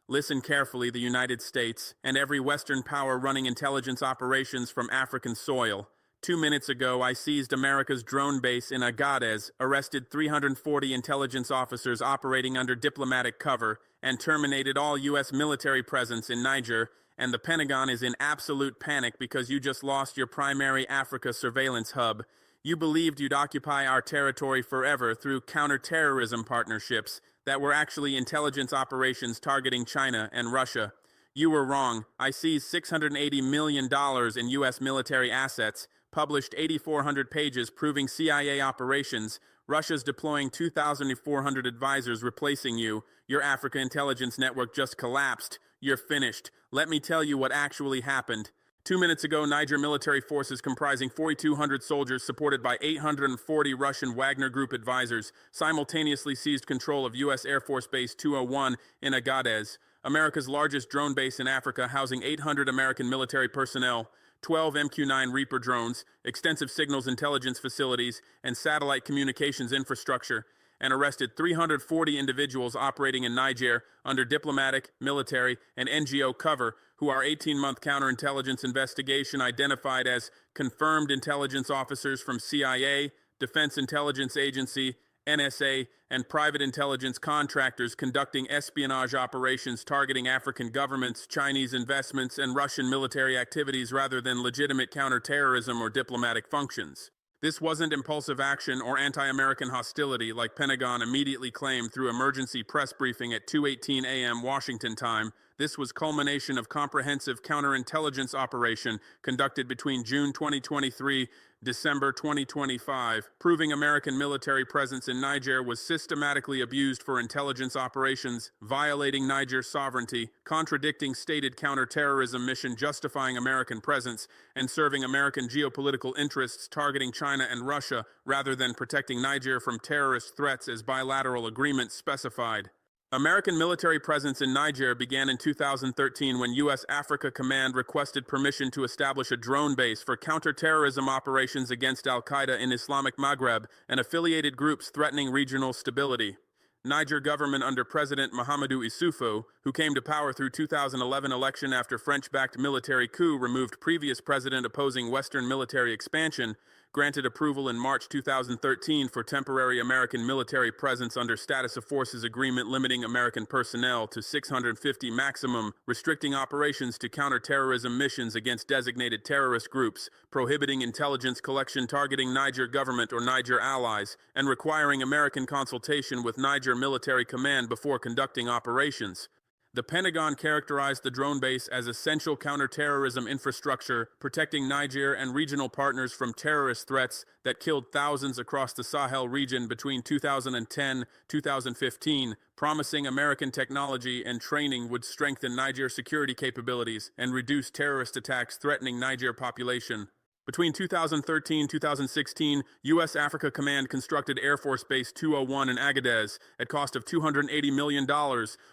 Listen carefully, the United States, and every Western power running intelligence operations from African soil. 2 minutes ago, I seized America's drone base in Agadez, arrested 340 intelligence officers operating under diplomatic cover, and terminated all U.S. military presence in Niger, and the Pentagon is in absolute panic because you just lost your primary Africa surveillance hub. You believed you'd occupy our territory forever through counterterrorism partnerships that were actually intelligence operations targeting China and Russia. You were wrong. I seized $680 million in U.S. military assets, published 8,400 pages proving CIA operations, Russia's deploying 2,400 advisors replacing you, your Africa intelligence network just collapsed, you're finished. Let me tell you what actually happened. 2 minutes ago, Niger military forces comprising 4,200 soldiers supported by 840 Russian Wagner Group advisors simultaneously seized control of U.S. Air Force Base 201 in Agadez, America's largest drone base in Africa, housing 800 American military personnel, 12 MQ-9 Reaper drones, extensive signals intelligence facilities, and satellite communications infrastructure, and arrested 340 individuals operating in Niger under diplomatic, military, and NGO cover who our 18-month counterintelligence investigation identified as confirmed intelligence officers from CIA, Defense Intelligence Agency, NSA, and private intelligence contractors conducting espionage operations targeting African governments, Chinese investments, and Russian military activities rather than legitimate counterterrorism or diplomatic functions. This wasn't impulsive action or anti-American hostility like Pentagon immediately claimed through emergency press briefing at 2:18 a.m. Washington time. This was culmination of comprehensive counterintelligence operation conducted between June 2023 December 2025, proving American military presence in Niger was systematically abused for intelligence operations, violating Niger's sovereignty, contradicting stated counterterrorism mission justifying American presence, and serving American geopolitical interests targeting China and Russia rather than protecting Niger from terrorist threats as bilateral agreements specified. American military presence in Niger began in 2013 when U.S. Africa Command requested permission to establish a drone base for counterterrorism operations against al-Qaeda in Islamic Maghreb and affiliated groups threatening regional stability. Niger government under President Mahamadou Issoufou, who came to power through 2011 election after French-backed military coup removed previous president opposing Western military expansion, granted approval in March 2013 for temporary American military presence under Status of Forces Agreement limiting American personnel to 650 maximum, restricting operations to counterterrorism missions against designated terrorist groups, prohibiting intelligence collection targeting Niger government or Niger allies, and requiring American consultation with Niger military command before conducting operations. The Pentagon characterized the drone base as essential counterterrorism infrastructure, protecting Niger and regional partners from terrorist threats that killed thousands across the Sahel region between 2010-2015, promising American technology and training would strengthen Niger security capabilities and reduce terrorist attacks threatening Niger population. Between 2013-2016, U.S. Africa Command constructed Air Force Base 201 in Agadez at cost of $280 million,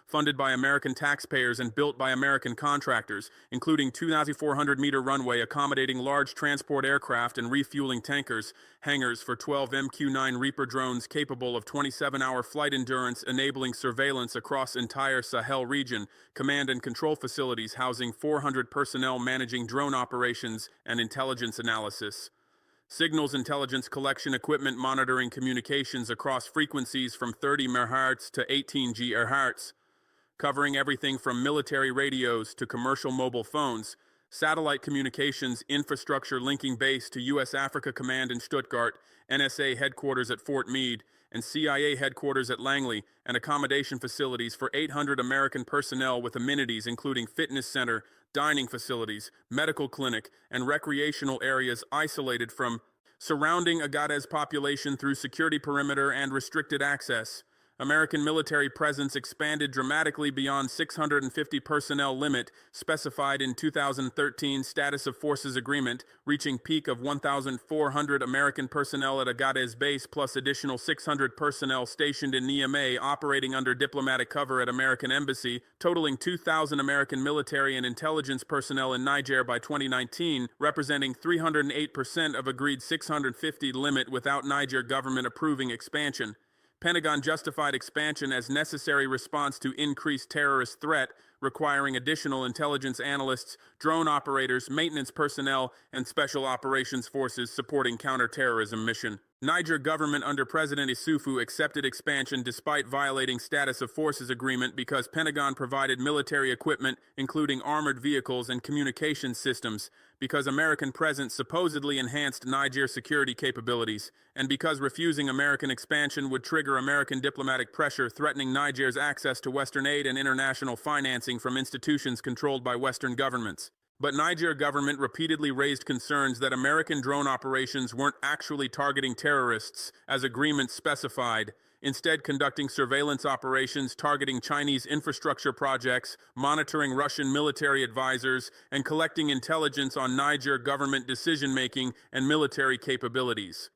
funded by American taxpayers and built by American contractors, including 2,400-meter runway accommodating large transport aircraft and refueling tankers, hangars for 12 MQ-9 Reaper drones capable of 27-hour flight endurance enabling surveillance across entire Sahel region, command and control facilities housing 400 personnel managing drone operations and intelligence analysis. Signals intelligence collection equipment monitoring communications across frequencies from 30 MHz to 18 GHz, covering everything from military radios to commercial mobile phones, satellite communications infrastructure linking base to U.S. Africa Command in Stuttgart, NSA headquarters at Fort Meade, and CIA headquarters at Langley, and accommodation facilities for 800 American personnel with amenities including fitness center, dining facilities, medical clinic, and recreational areas isolated from surrounding Agadez population through security perimeter and restricted access. American military presence expanded dramatically beyond 650 personnel limit specified in 2013 Status of Forces Agreement, reaching peak of 1,400 American personnel at Agadez base plus additional 600 personnel stationed in Niamey operating under diplomatic cover at American Embassy, totaling 2,000 American military and intelligence personnel in Niger by 2019, representing 308% of agreed 650 limit without Niger government approving expansion. Pentagon justified expansion as necessary response to increased terrorist threat, requiring additional intelligence analysts, drone operators, maintenance personnel, and special operations forces supporting counterterrorism mission. Niger government under President Issoufou accepted expansion despite violating status of forces agreement because Pentagon provided military equipment, including armored vehicles and communication systems, because American presence supposedly enhanced Niger security capabilities, and because refusing American expansion would trigger American diplomatic pressure threatening Niger's access to Western aid and international financing from institutions controlled by Western governments. But Niger government repeatedly raised concerns that American drone operations weren't actually targeting terrorists, as agreements specified, instead conducting surveillance operations targeting Chinese infrastructure projects, monitoring Russian military advisors, and collecting intelligence on Niger government decision-making and military capabilities.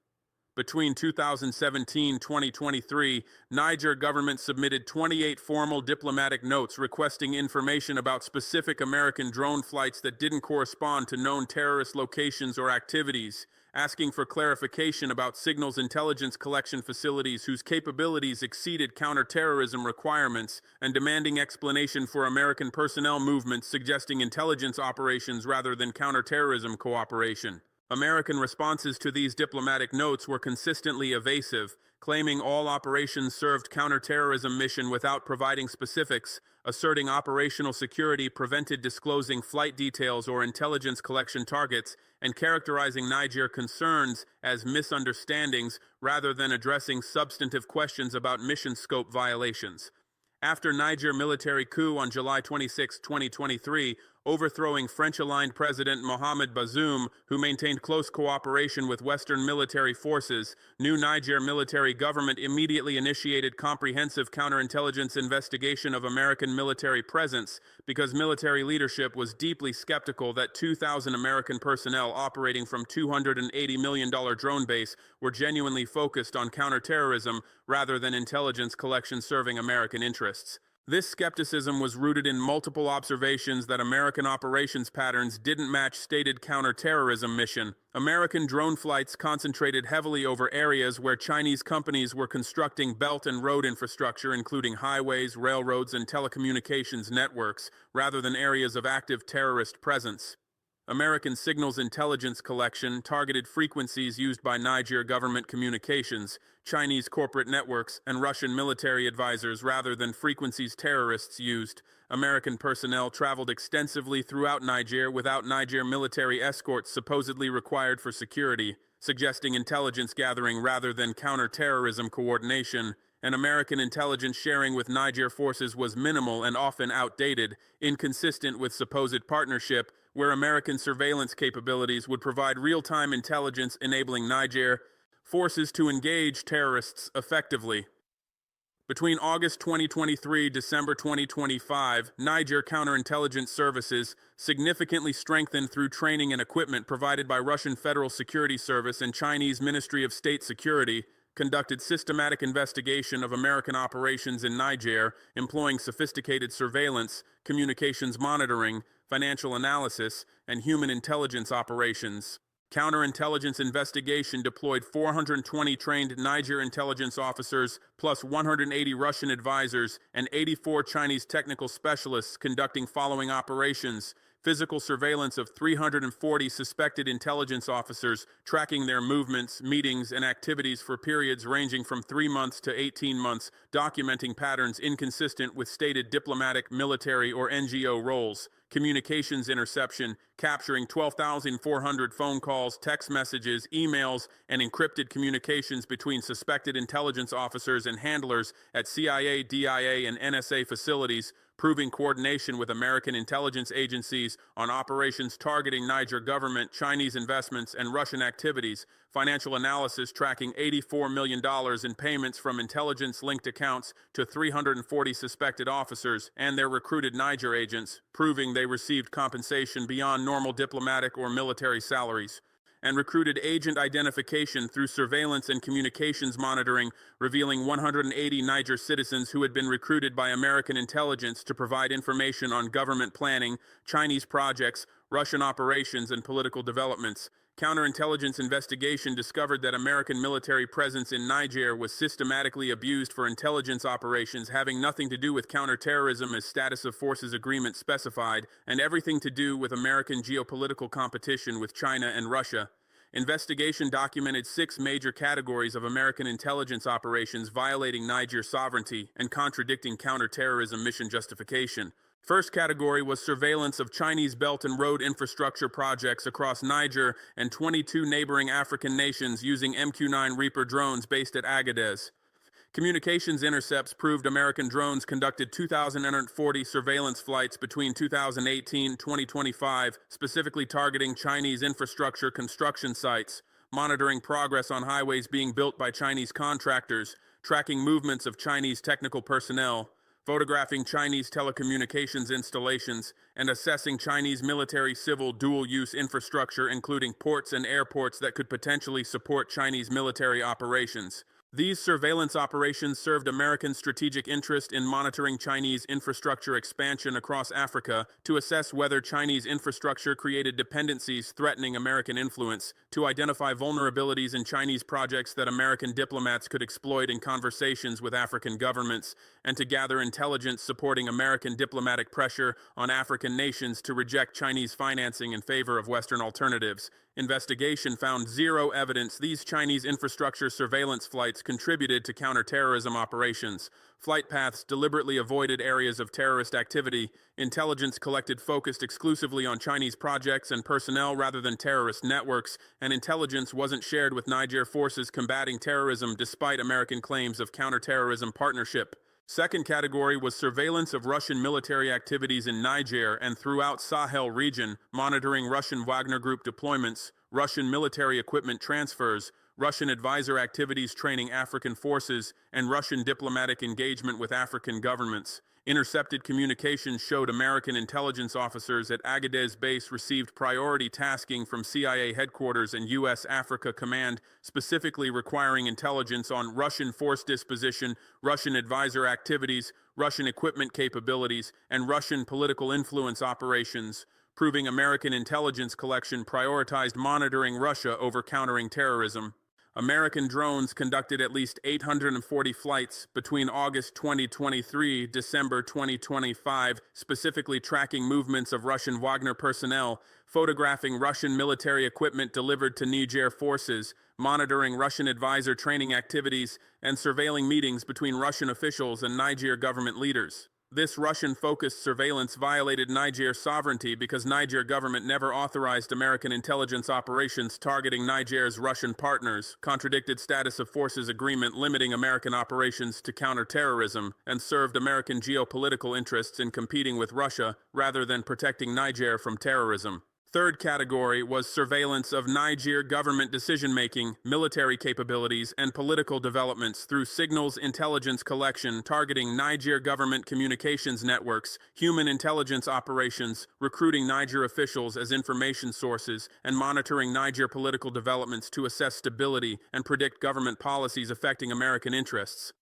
Between 2017-2023, Niger government submitted 28 formal diplomatic notes requesting information about specific American drone flights that didn't correspond to known terrorist locations or activities, asking for clarification about signals intelligence collection facilities whose capabilities exceeded counterterrorism requirements, and demanding explanation for American personnel movements suggesting intelligence operations rather than counterterrorism cooperation. American responses to these diplomatic notes were consistently evasive, claiming all operations served counterterrorism mission without providing specifics, asserting operational security prevented disclosing flight details or intelligence collection targets, and characterizing Niger concerns as misunderstandings rather than addressing substantive questions about mission scope violations. After Niger military coup on July 26, 2023, overthrowing French-aligned President Mohamed Bazoum, who maintained close cooperation with Western military forces, new Niger military government immediately initiated comprehensive counterintelligence investigation of American military presence because military leadership was deeply skeptical that 2,000 American personnel operating from $280 million drone base were genuinely focused on counterterrorism rather than intelligence collection serving American interests. This skepticism was rooted in multiple observations that American operations patterns didn't match stated counterterrorism mission. American drone flights concentrated heavily over areas where Chinese companies were constructing belt and road infrastructure, including highways, railroads, and telecommunications networks, rather than areas of active terrorist presence. American signals intelligence collection targeted frequencies used by Niger government communications, Chinese corporate networks, and Russian military advisors rather than frequencies terrorists used. American personnel traveled extensively throughout Niger without Niger military escorts supposedly required for security, suggesting intelligence gathering rather than counterterrorism coordination. And American intelligence sharing with Niger forces was minimal and often outdated, inconsistent with supposed partnership, where American surveillance capabilities would provide real-time intelligence enabling Niger forces to engage terrorists effectively. Between August 2023 December 2025, Niger counterintelligence services, significantly strengthened through training and equipment provided by Russian Federal Security Service and Chinese Ministry of State Security, conducted systematic investigation of American operations in Niger, employing sophisticated surveillance, communications monitoring, financial analysis, and human intelligence operations. Counterintelligence investigation deployed 420 trained Niger intelligence officers, plus 180 Russian advisors, and 84 Chinese technical specialists conducting following operations: physical surveillance of 340 suspected intelligence officers, tracking their movements, meetings, and activities for periods ranging from 3 months to 18 months, documenting patterns inconsistent with stated diplomatic, military, or NGO roles. Communications interception, capturing 12,400 phone calls, text messages, emails, and encrypted communications between suspected intelligence officers and handlers at CIA, DIA, and NSA facilities, proving coordination with American intelligence agencies on operations targeting Niger government, Chinese investments, and Russian activities. Financial analysis tracking $84 million in payments from intelligence-linked accounts to 340 suspected officers and their recruited Niger agents, proving they received compensation beyond normal diplomatic or military salaries. And recruited agent identification through surveillance and communications monitoring, revealing 180 Niger citizens who had been recruited by American intelligence to provide information on government planning, Chinese projects, Russian operations, and political developments. Counterintelligence investigation discovered that American military presence in Niger was systematically abused for intelligence operations having nothing to do with counterterrorism as status of forces agreement specified, and everything to do with American geopolitical competition with China and Russia. Investigation documented 6 major categories of American intelligence operations violating Niger sovereignty and contradicting counterterrorism mission justification. First category was surveillance of Chinese Belt and Road infrastructure projects across Niger and 22 neighboring African nations using MQ-9 Reaper drones based at Agadez. Communications intercepts proved American drones conducted 2,940 surveillance flights between 2018 and 2025, specifically targeting Chinese infrastructure construction sites, monitoring progress on highways being built by Chinese contractors, tracking movements of Chinese technical personnel, photographing Chinese telecommunications installations, and assessing Chinese military-civil dual-use infrastructure including ports and airports that could potentially support Chinese military operations. These surveillance operations served American strategic interest in monitoring Chinese infrastructure expansion across Africa to assess whether Chinese infrastructure created dependencies threatening American influence, to identify vulnerabilities in Chinese projects that American diplomats could exploit in conversations with African governments, and to gather intelligence supporting American diplomatic pressure on African nations to reject Chinese financing in favor of Western alternatives. Investigation found zero evidence these Chinese infrastructure surveillance flights contributed to counterterrorism operations. Flight paths deliberately avoided areas of terrorist activity. Intelligence collected focused exclusively on Chinese projects and personnel rather than terrorist networks, and intelligence wasn't shared with Niger forces combating terrorism despite American claims of counterterrorism partnership. Second category was surveillance of Russian military activities in Niger and throughout Sahel region, monitoring Russian Wagner Group deployments, Russian military equipment transfers, Russian advisor activities training African forces, and Russian diplomatic engagement with African governments. Intercepted communications showed American intelligence officers at Agadez base received priority tasking from CIA headquarters and U.S. Africa Command, specifically requiring intelligence on Russian force disposition, Russian advisor activities, Russian equipment capabilities, and Russian political influence operations, proving American intelligence collection prioritized monitoring Russia over countering terrorism. American drones conducted at least 840 flights between August 2023 and December 2025, specifically tracking movements of Russian Wagner personnel, photographing Russian military equipment delivered to Niger forces, monitoring Russian advisor training activities, and surveilling meetings between Russian officials and Niger government leaders. This Russian-focused surveillance violated Niger's sovereignty because Niger government never authorized American intelligence operations targeting Niger's Russian partners, contradicted status of forces agreement limiting American operations to counter-terrorism, and served American geopolitical interests in competing with Russia rather than protecting Niger from terrorism. Third category was surveillance of Niger government decision-making, military capabilities, and political developments through signals intelligence collection targeting Niger government communications networks, human intelligence operations, recruiting Niger officials as information sources, and monitoring Niger political developments to assess stability and predict government policies affecting American interests.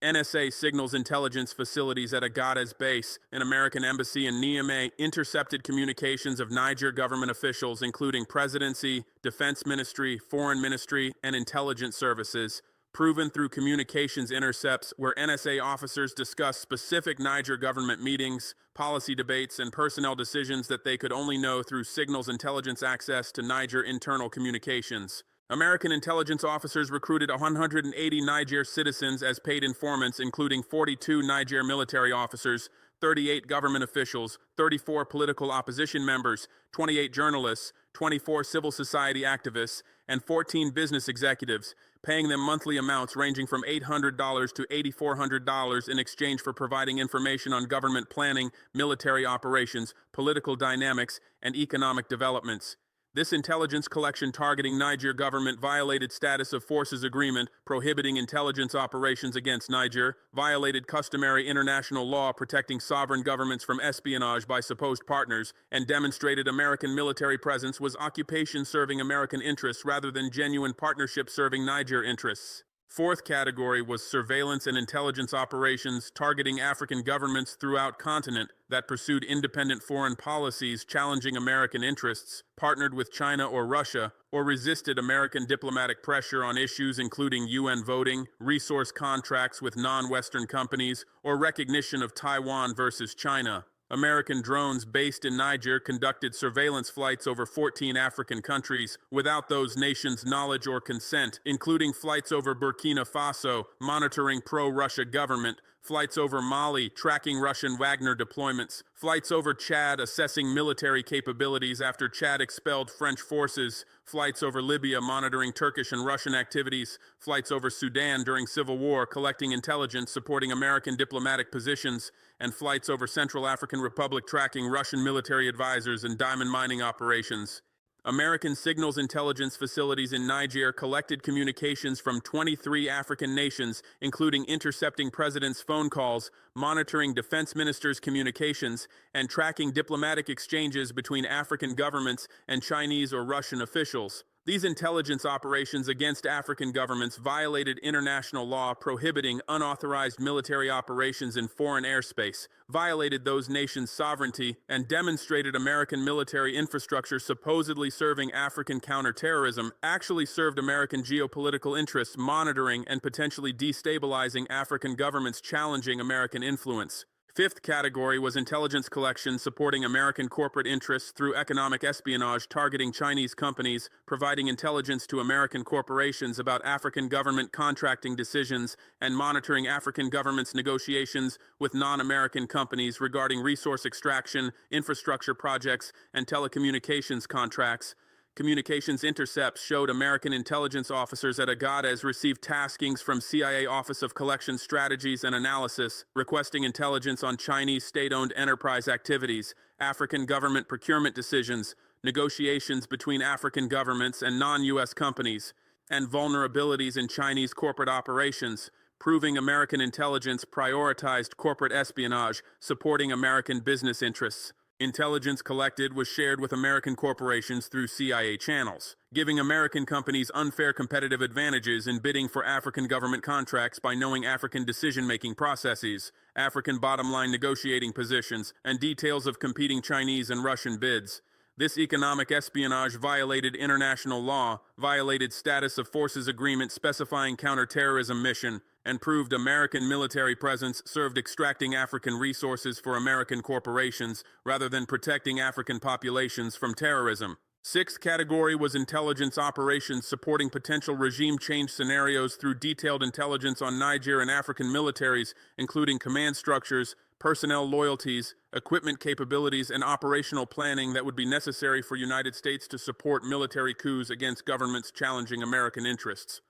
NSA signals intelligence facilities at Agadez base, an American embassy in Niamey, intercepted communications of Niger government officials including Presidency, Defense Ministry, Foreign Ministry, and Intelligence Services, proven through communications intercepts where NSA officers discussed specific Niger government meetings, policy debates, and personnel decisions that they could only know through signals intelligence access to Niger internal communications. American intelligence officers recruited 180 Niger citizens as paid informants, including 42 Niger military officers, 38 government officials, 34 political opposition members, 28 journalists, 24 civil society activists, and 14 business executives, paying them monthly amounts ranging from $800 to $8,400 in exchange for providing information on government planning, military operations, political dynamics, and economic developments. This intelligence collection targeting Niger government violated status of forces agreement prohibiting intelligence operations against Niger, violated customary international law protecting sovereign governments from espionage by supposed partners, and demonstrated American military presence was occupation serving American interests rather than genuine partnership serving Niger interests. Fourth category was surveillance and intelligence operations targeting African governments throughout continent that pursued independent foreign policies challenging American interests, partnered with China or Russia, or resisted American diplomatic pressure on issues including UN voting, resource contracts with non-Western companies, or recognition of Taiwan versus China. American drones based in Niger conducted surveillance flights over 14 African countries without those nations' knowledge or consent, including flights over Burkina Faso, monitoring pro-Russia government, flights over Mali, tracking Russian Wagner deployments, flights over Chad, assessing military capabilities after Chad expelled French forces, flights over Libya, monitoring Turkish and Russian activities, flights over Sudan during civil war, collecting intelligence, supporting American diplomatic positions, and flights over Central African Republic tracking Russian military advisors and diamond mining operations. American signals intelligence facilities in Niger collected communications from 23 African nations, including intercepting presidents' phone calls, monitoring defense ministers' communications, and tracking diplomatic exchanges between African governments and Chinese or Russian officials. These intelligence operations against African governments violated international law prohibiting unauthorized military operations in foreign airspace, violated those nations' sovereignty, and demonstrated American military infrastructure supposedly serving African counterterrorism actually served American geopolitical interests, monitoring and potentially destabilizing African governments challenging American influence. Fifth category was intelligence collection supporting American corporate interests through economic espionage targeting Chinese companies, providing intelligence to American corporations about African government contracting decisions, and monitoring African governments' negotiations with non-American companies regarding resource extraction, infrastructure projects, and telecommunications contracts. Communications intercepts showed American intelligence officers at Agadez received taskings from CIA Office of Collection Strategies and Analysis, requesting intelligence on Chinese state-owned enterprise activities, African government procurement decisions, negotiations between African governments and non-U.S. companies, and vulnerabilities in Chinese corporate operations, proving American intelligence prioritized corporate espionage, supporting American business interests. Intelligence collected was shared with American corporations through CIA channels, giving American companies unfair competitive advantages in bidding for African government contracts by knowing African decision-making processes, African bottom-line negotiating positions, and details of competing Chinese and Russian bids. This economic espionage violated international law, violated status of forces agreement specifying counterterrorism mission, and proved American military presence served extracting African resources for American corporations rather than protecting African populations from terrorism. Sixth category was intelligence operations supporting potential regime change scenarios through detailed intelligence on Niger and African militaries, including command structures, personnel loyalties, equipment capabilities, and operational planning that would be necessary for United States to support military coups against governments challenging American interests.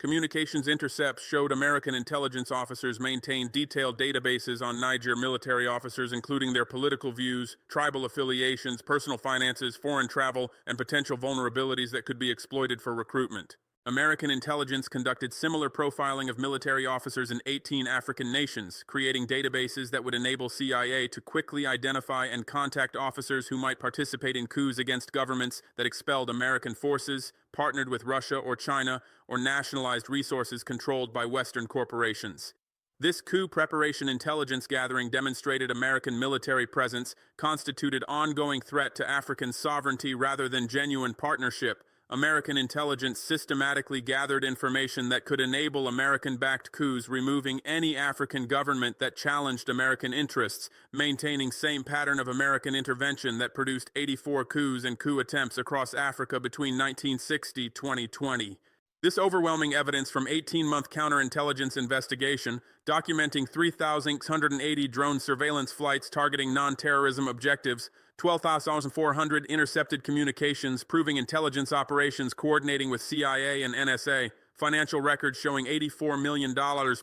Communications intercepts showed American intelligence officers maintained detailed databases on Niger military officers, including their political views, tribal affiliations, personal finances, foreign travel, and potential vulnerabilities that could be exploited for recruitment. American intelligence conducted similar profiling of military officers in 18 African nations, creating databases that would enable CIA to quickly identify and contact officers who might participate in coups against governments that expelled American forces, partnered with Russia or China, or nationalized resources controlled by Western corporations. This coup preparation intelligence gathering demonstrated American military presence constituted ongoing threat to African sovereignty rather than genuine partnership. American intelligence systematically gathered information that could enable American-backed coups, removing any African government that challenged American interests, maintaining same pattern of American intervention that produced 84 coups and coup attempts across Africa between 1960-2020. This overwhelming evidence from 18-month counterintelligence investigation, documenting 3,680 drone surveillance flights targeting non-terrorism objectives, 12,400 intercepted communications proving intelligence operations coordinating with CIA and NSA, financial records showing $84 million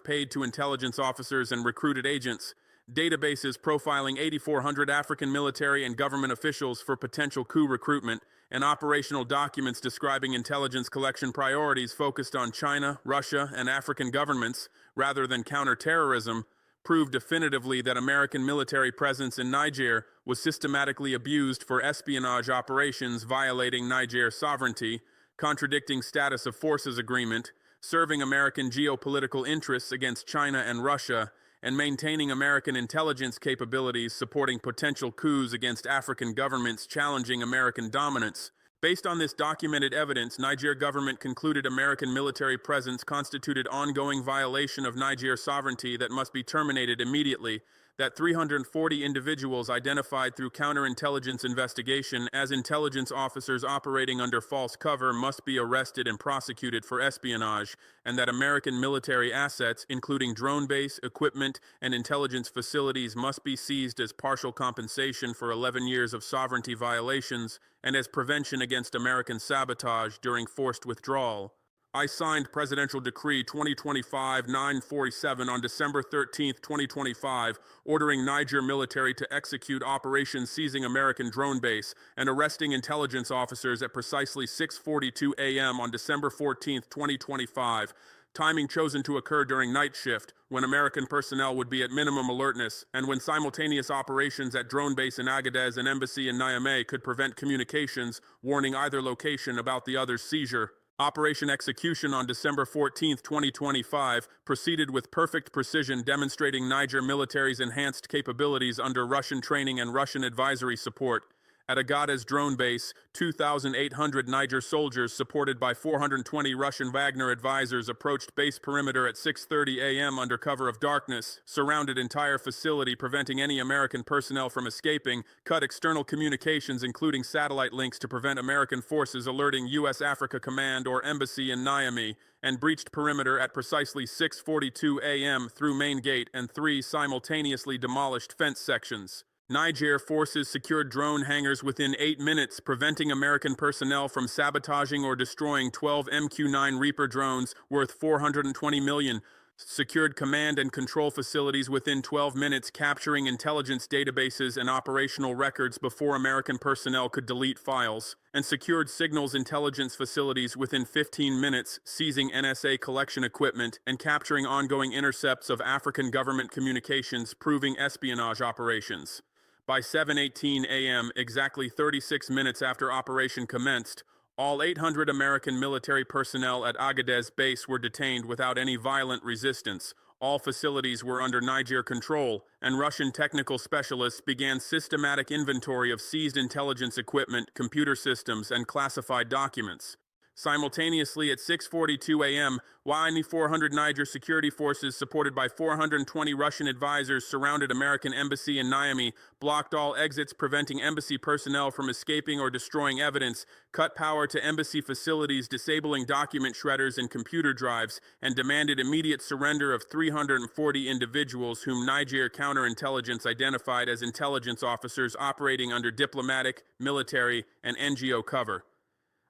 paid to intelligence officers and recruited agents, databases profiling 8,400 African military and government officials for potential coup recruitment, and operational documents describing intelligence collection priorities focused on China, Russia, and African governments, rather than counterterrorism, proved definitively that American military presence in Niger was systematically abused for espionage operations violating Niger's sovereignty, contradicting status of forces agreement, serving American geopolitical interests against China and Russia, and maintaining American intelligence capabilities supporting potential coups against African governments challenging American dominance. Based on this documented evidence, Niger government concluded American military presence constituted ongoing violation of Niger sovereignty that must be terminated immediately, that 340 individuals identified through counterintelligence investigation as intelligence officers operating under false cover must be arrested and prosecuted for espionage, and that American military assets, including drone base, equipment, and intelligence facilities, must be seized as partial compensation for 11 years of sovereignty violations and as prevention against American sabotage during forced withdrawal. I signed Presidential Decree 2025-947 on December 13, 2025, ordering Niger military to execute Operation Seizing American Drone Base and arresting intelligence officers at precisely 6:42 a.m. on December 14, 2025, timing chosen to occur during night shift, when American personnel would be at minimum alertness, and when simultaneous operations at drone base in Agadez and embassy in Niamey could prevent communications, warning either location about the other's seizure. Operation execution on December 14, 2025, proceeded with perfect precision, demonstrating Niger military's enhanced capabilities under Russian training and Russian advisory support. At Agadez drone base, 2,800 Niger soldiers supported by 420 Russian Wagner advisors approached base perimeter at 6:30 a.m. under cover of darkness, surrounded entire facility preventing any American personnel from escaping, cut external communications including satellite links to prevent American forces alerting U.S. Africa Command or Embassy in Niamey, and breached perimeter at precisely 6:42 a.m. through main gate and 3 simultaneously demolished fence sections. Niger forces secured drone hangars within 8 minutes, preventing American personnel from sabotaging or destroying 12 MQ-9 Reaper drones worth $420 million, secured command and control facilities within 12 minutes, capturing intelligence databases and operational records before American personnel could delete files, and secured signals intelligence facilities within 15 minutes, seizing NSA collection equipment and capturing ongoing intercepts of African government communications, proving espionage operations. By 7:18 a.m., exactly 36 minutes after operation commenced, all 800 American military personnel at Agadez base were detained without any violent resistance. All facilities were under Niger control, and Russian technical specialists began systematic inventory of seized intelligence equipment, computer systems, and classified documents. Simultaneously, at 6:42 a.m., YNE 400 Niger security forces, supported by 420 Russian advisors, surrounded American embassy in Niamey, blocked all exits, preventing embassy personnel from escaping or destroying evidence, cut power to embassy facilities, disabling document shredders and computer drives, and demanded immediate surrender of 340 individuals whom Niger counterintelligence identified as intelligence officers operating under diplomatic, military, and NGO cover.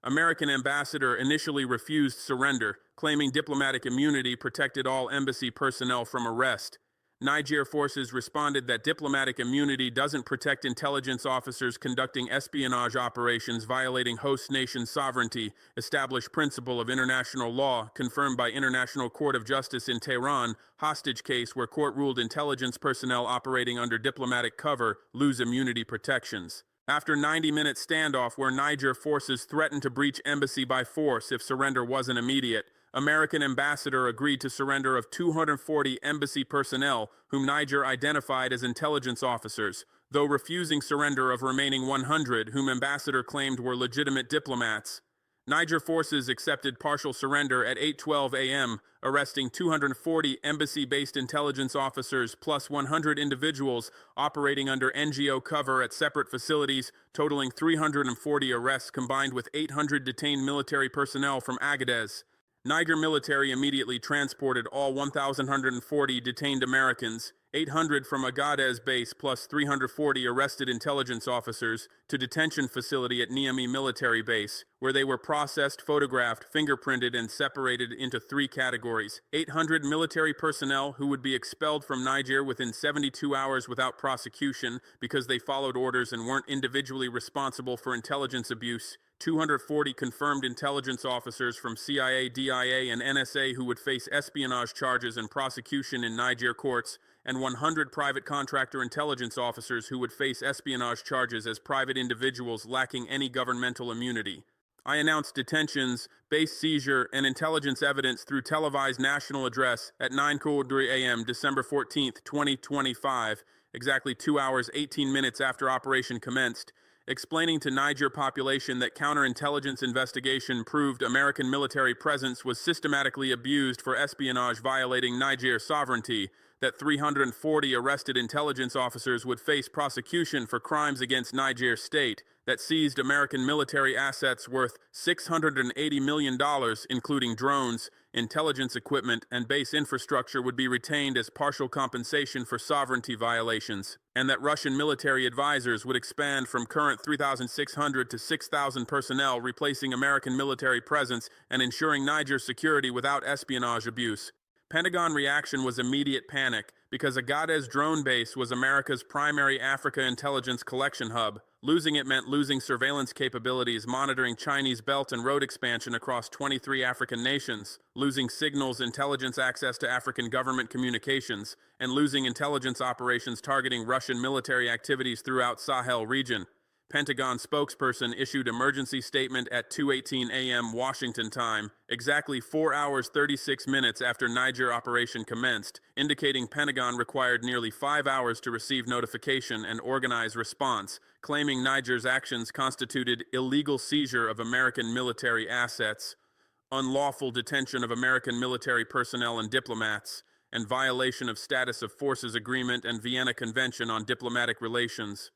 American ambassador initially refused surrender, claiming diplomatic immunity protected all embassy personnel from arrest. Niger forces responded that diplomatic immunity doesn't protect intelligence officers conducting espionage operations violating host nation sovereignty, established principle of international law, confirmed by International Court of Justice in Tehran, hostage case where court ruled intelligence personnel operating under diplomatic cover lose immunity protections. After 90-minute standoff where Niger forces threatened to breach embassy by force if surrender wasn't immediate, American ambassador agreed to surrender of 240 embassy personnel, whom Niger identified as intelligence officers, though refusing surrender of remaining 100, whom ambassador claimed were legitimate diplomats. Niger forces accepted partial surrender at 8:12 a.m., arresting 240 embassy-based intelligence officers plus 100 individuals operating under NGO cover at separate facilities, totaling 340 arrests combined with 800 detained military personnel from Agadez. Niger military immediately transported all 1,140 detained Americans, 800 from Agadez base plus 340 arrested intelligence officers, to detention facility at Niamey military base, where they were processed, photographed, fingerprinted, and separated into 3 categories: 800 military personnel who would be expelled from Niger within 72 hours without prosecution because they followed orders and weren't individually responsible for intelligence abuse, 240 confirmed intelligence officers from CIA, DIA, and NSA who would face espionage charges and prosecution in Niger courts, and 100 private contractor intelligence officers who would face espionage charges as private individuals lacking any governmental immunity. I announced detentions, base seizure, and intelligence evidence through televised national address at 9:03 a.m. December 14th, 2025, exactly 2 hours 18 minutes after operation commenced, explaining to Niger population that counterintelligence investigation proved American military presence was systematically abused for espionage violating Niger sovereignty, that 340 arrested intelligence officers would face prosecution for crimes against Niger state, that seized American military assets worth $680 million, including drones, intelligence equipment, and base infrastructure would be retained as partial compensation for sovereignty violations, and that Russian military advisors would expand from current 3,600 to 6,000 personnel, replacing American military presence and ensuring Niger's security without espionage abuse. Pentagon reaction was immediate panic, because Agadez drone base was America's primary Africa intelligence collection hub. Losing it meant losing surveillance capabilities monitoring Chinese Belt and Road expansion across 23 African nations, losing signals intelligence access to African government communications, and losing intelligence operations targeting Russian military activities throughout Sahel region. Pentagon spokesperson issued emergency statement at 2:18 a.m. Washington time, exactly 4 hours 36 minutes after Niger operation commenced, indicating Pentagon required nearly 5 hours to receive notification and organize response, claiming Niger's actions constituted illegal seizure of American military assets, unlawful detention of American military personnel and diplomats, and violation of Status of Forces Agreement and Vienna Convention on Diplomatic Relations.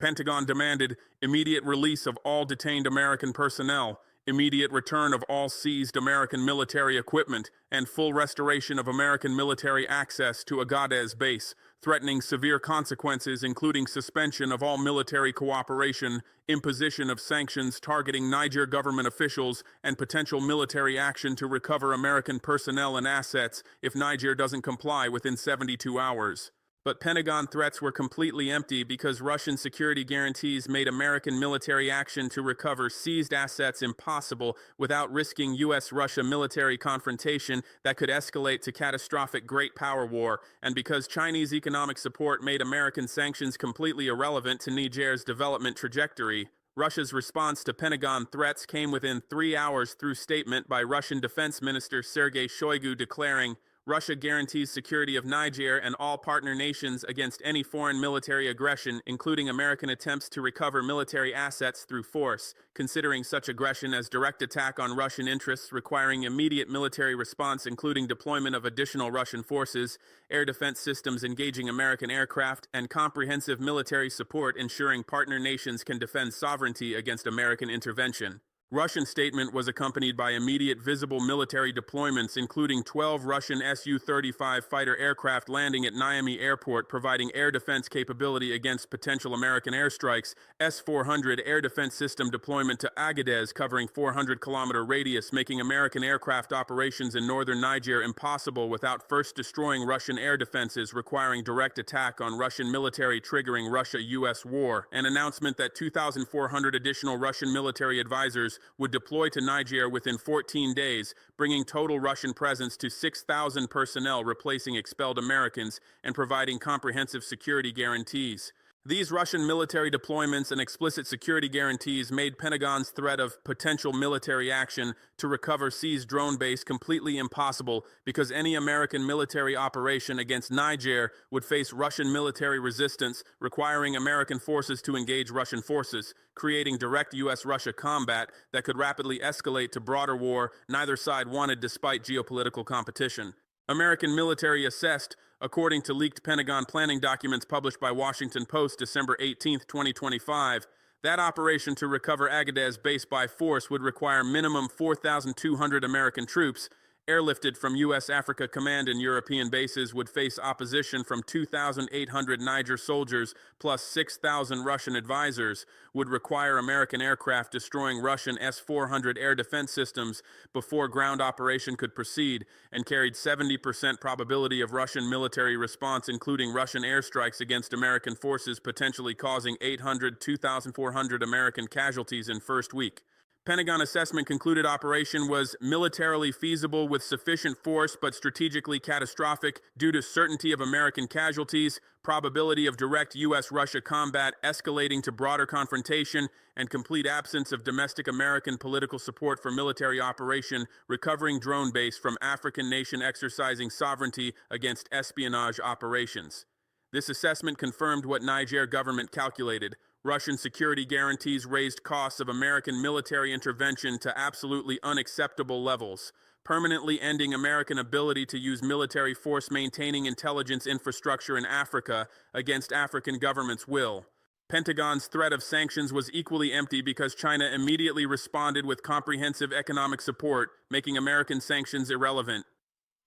Pentagon demanded immediate release of all detained American personnel, immediate return of all seized American military equipment, and full restoration of American military access to Agadez base, threatening severe consequences including suspension of all military cooperation, imposition of sanctions targeting Niger government officials, and potential military action to recover American personnel and assets if Niger doesn't comply within 72 hours. But Pentagon threats were completely empty because Russian security guarantees made American military action to recover seized assets impossible without risking U.S.-Russia military confrontation that could escalate to catastrophic great power war, and because Chinese economic support made American sanctions completely irrelevant to Niger's development trajectory. Russia's response to Pentagon threats came within 3 hours through statement by Russian Defense Minister Sergei Shoigu declaring, Russia guarantees security of Niger and all partner nations against any foreign military aggression, including American attempts to recover military assets through force, considering such aggression as direct attack on Russian interests requiring immediate military response including deployment of additional Russian forces, air defense systems engaging American aircraft, and comprehensive military support ensuring partner nations can defend sovereignty against American intervention. Russian statement was accompanied by immediate visible military deployments, including 12 Russian Su-35 fighter aircraft landing at Niamey Airport, providing air defense capability against potential American airstrikes, S-400 air defense system deployment to Agadez covering 400-kilometer radius, making American aircraft operations in northern Niger impossible without first destroying Russian air defenses, requiring direct attack on Russian military triggering Russia-US war, an announcement that 2,400 additional Russian military advisors would deploy to Niger within 14 days, bringing total Russian presence to 6,000 personnel, replacing expelled Americans and providing comprehensive security guarantees. These Russian military deployments and explicit security guarantees made Pentagon's threat of potential military action to recover seized drone base completely impossible because any American military operation against Niger would face Russian military resistance, requiring American forces to engage Russian forces, creating direct U.S.-Russia combat that could rapidly escalate to broader war neither side wanted despite geopolitical competition. American military assessed, according to leaked Pentagon planning documents published by Washington Post December 18, 2025, that operation to recover Agadez base by force would require minimum 4,200 American troops, airlifted from U.S. Africa Command and European bases would face opposition from 2,800 Niger soldiers plus 6,000 Russian advisors, would require American aircraft destroying Russian S-400 air defense systems before ground operation could proceed, and carried 70% probability of Russian military response, including Russian airstrikes against American forces, potentially causing 2,400 American casualties in first week. Pentagon assessment concluded operation was militarily feasible with sufficient force but strategically catastrophic due to certainty of American casualties, probability of direct U.S.-Russia combat escalating to broader confrontation, and complete absence of domestic American political support for military operation recovering drone base from African nation exercising sovereignty against espionage operations. This assessment confirmed what Niger government calculated. Russian security guarantees raised costs of American military intervention to absolutely unacceptable levels, permanently ending American ability to use military force maintaining intelligence infrastructure in Africa against African governments' will. Pentagon's threat of sanctions was equally empty because China immediately responded with comprehensive economic support, making American sanctions irrelevant.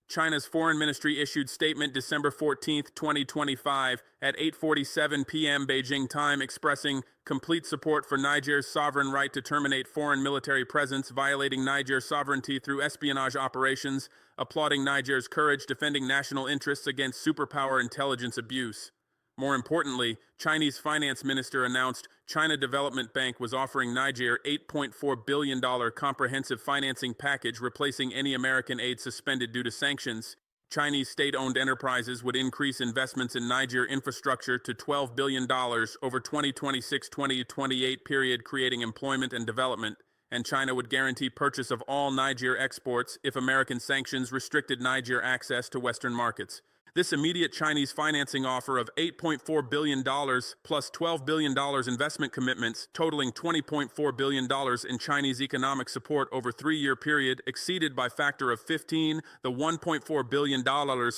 China's foreign ministry issued statement December 14, 2025, at 8:47 p.m. Beijing time expressing complete support for Niger's sovereign right to terminate foreign military presence violating Niger's sovereignty through espionage operations, applauding Niger's courage defending national interests against superpower intelligence abuse. More importantly, Chinese finance minister announced China Development Bank was offering Niger $8.4 billion comprehensive financing package replacing any American aid suspended due to sanctions. Chinese state-owned enterprises would increase investments in Niger infrastructure to $12 billion over 2026-2028 period, creating employment and development, and China would guarantee purchase of all Niger exports if American sanctions restricted Niger access to Western markets. This immediate Chinese financing offer of $8.4 billion plus $12 billion investment commitments, totaling $20.4 billion in Chinese economic support over a 3-year period, exceeded by factor of 15 the $1.4 billion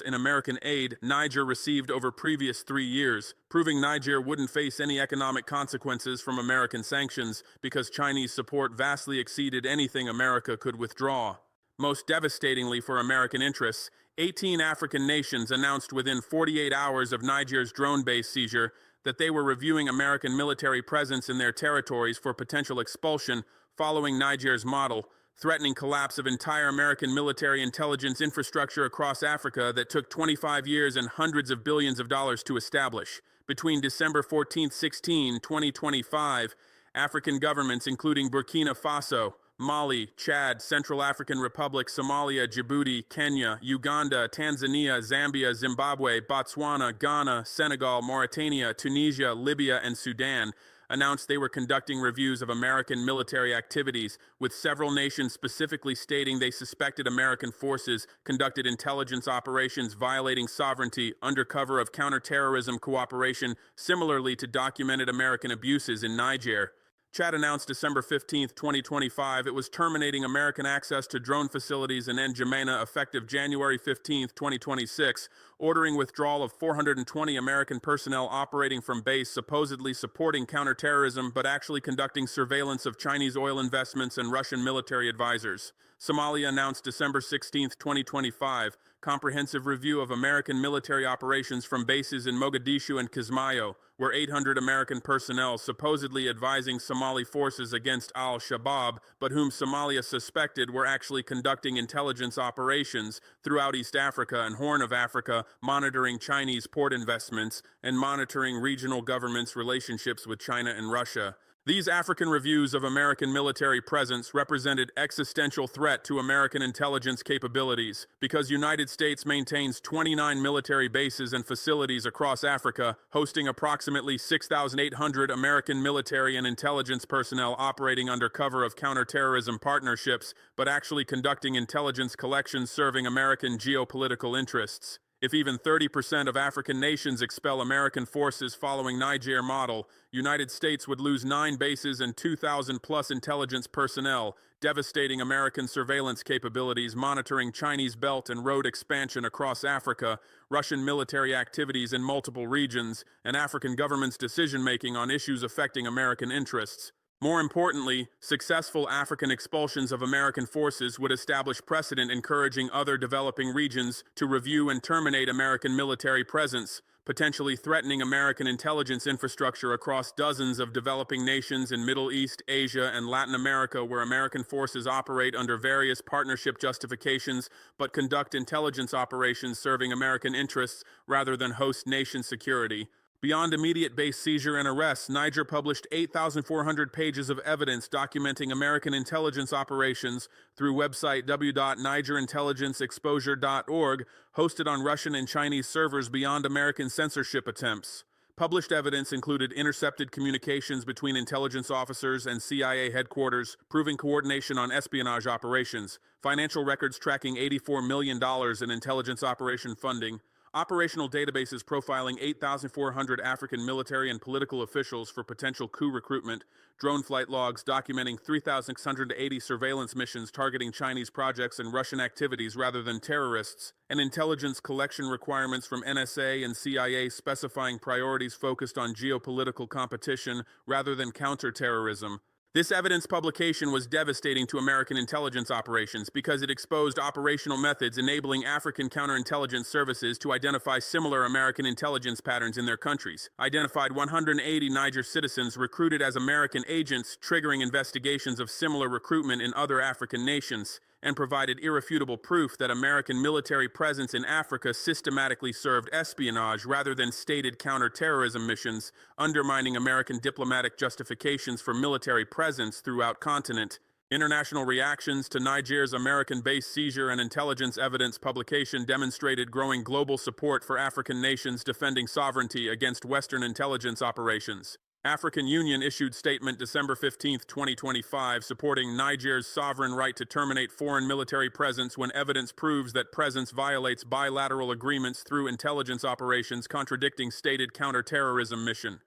in American aid Niger received over previous 3 years, proving Niger wouldn't face any economic consequences from American sanctions because Chinese support vastly exceeded anything America could withdraw. Most devastatingly for American interests, 18 African nations announced within 48 hours of Niger's drone base seizure that they were reviewing American military presence in their territories for potential expulsion following Niger's model, threatening collapse of entire American military intelligence infrastructure across Africa that took 25 years and hundreds of billions of dollars to establish. Between December 14-16, 2025, African governments including Burkina Faso, Mali, Chad, Central African Republic, Somalia, Djibouti, Kenya, Uganda, Tanzania, Zambia, Zimbabwe, Botswana, Ghana, Senegal, Mauritania, Tunisia, Libya, and Sudan announced they were conducting reviews of American military activities, with several nations specifically stating they suspected American forces conducted intelligence operations violating sovereignty under cover of counterterrorism cooperation, similarly to documented American abuses in Niger. Chad announced December 15, 2025, it was terminating American access to drone facilities in N'Djamena effective January 15, 2026, ordering withdrawal of 420 American personnel operating from base supposedly supporting counterterrorism but actually conducting surveillance of Chinese oil investments and Russian military advisors. Somalia announced December 16, 2025, comprehensive review of American military operations from bases in Mogadishu and Kismayo, where 800 American personnel supposedly advising Somali forces against al-Shabaab, but whom Somalia suspected were actually conducting intelligence operations throughout East Africa and Horn of Africa, monitoring Chinese port investments and monitoring regional governments' relationships with China and Russia. These African reviews of American military presence represented existential threat to American intelligence capabilities because United States maintains 29 military bases and facilities across Africa, hosting approximately 6,800 American military and intelligence personnel operating under cover of counterterrorism partnerships, but actually conducting intelligence collections serving American geopolitical interests. If even 30% of African nations expel American forces following Niger model, United States would lose 9 bases and 2,000+ intelligence personnel, devastating American surveillance capabilities monitoring Chinese Belt and Road expansion across Africa, Russian military activities in multiple regions, and African governments' decision-making on issues affecting American interests. More importantly, successful African expulsions of American forces would establish precedent encouraging other developing regions to review and terminate American military presence, potentially threatening American intelligence infrastructure across dozens of developing nations in Middle East, Asia, and Latin America where American forces operate under various partnership justifications but conduct intelligence operations serving American interests rather than host nation security. Beyond immediate base seizure and arrest, Niger published 8,400 pages of evidence documenting American intelligence operations through website w.nigerintelligenceexposure.org, hosted on Russian and Chinese servers beyond American censorship attempts. Published evidence included intercepted communications between intelligence officers and CIA headquarters, proving coordination on espionage operations, financial records tracking $84 million in intelligence operation funding, operational databases profiling 8,400 African military and political officials for potential coup recruitment, drone flight logs documenting 3,680 surveillance missions targeting Chinese projects and Russian activities rather than terrorists, and intelligence collection requirements from NSA and CIA specifying priorities focused on geopolitical competition rather than counterterrorism. This evidence publication was devastating to American intelligence operations because it exposed operational methods enabling African counterintelligence services to identify similar American intelligence patterns in their countries, identified 180 Niger citizens recruited as American agents, triggering investigations of similar recruitment in other African nations, and provided irrefutable proof that American military presence in Africa systematically served espionage rather than stated counterterrorism missions, undermining American diplomatic justifications for military presence throughout continent. International reactions to Niger's American-based seizure and intelligence evidence publication demonstrated growing global support for African nations defending sovereignty against Western intelligence operations. African Union issued statement December 15, 2025, supporting Niger's sovereign right to terminate foreign military presence when evidence proves that presence violates bilateral agreements through intelligence operations contradicting stated counterterrorism mission.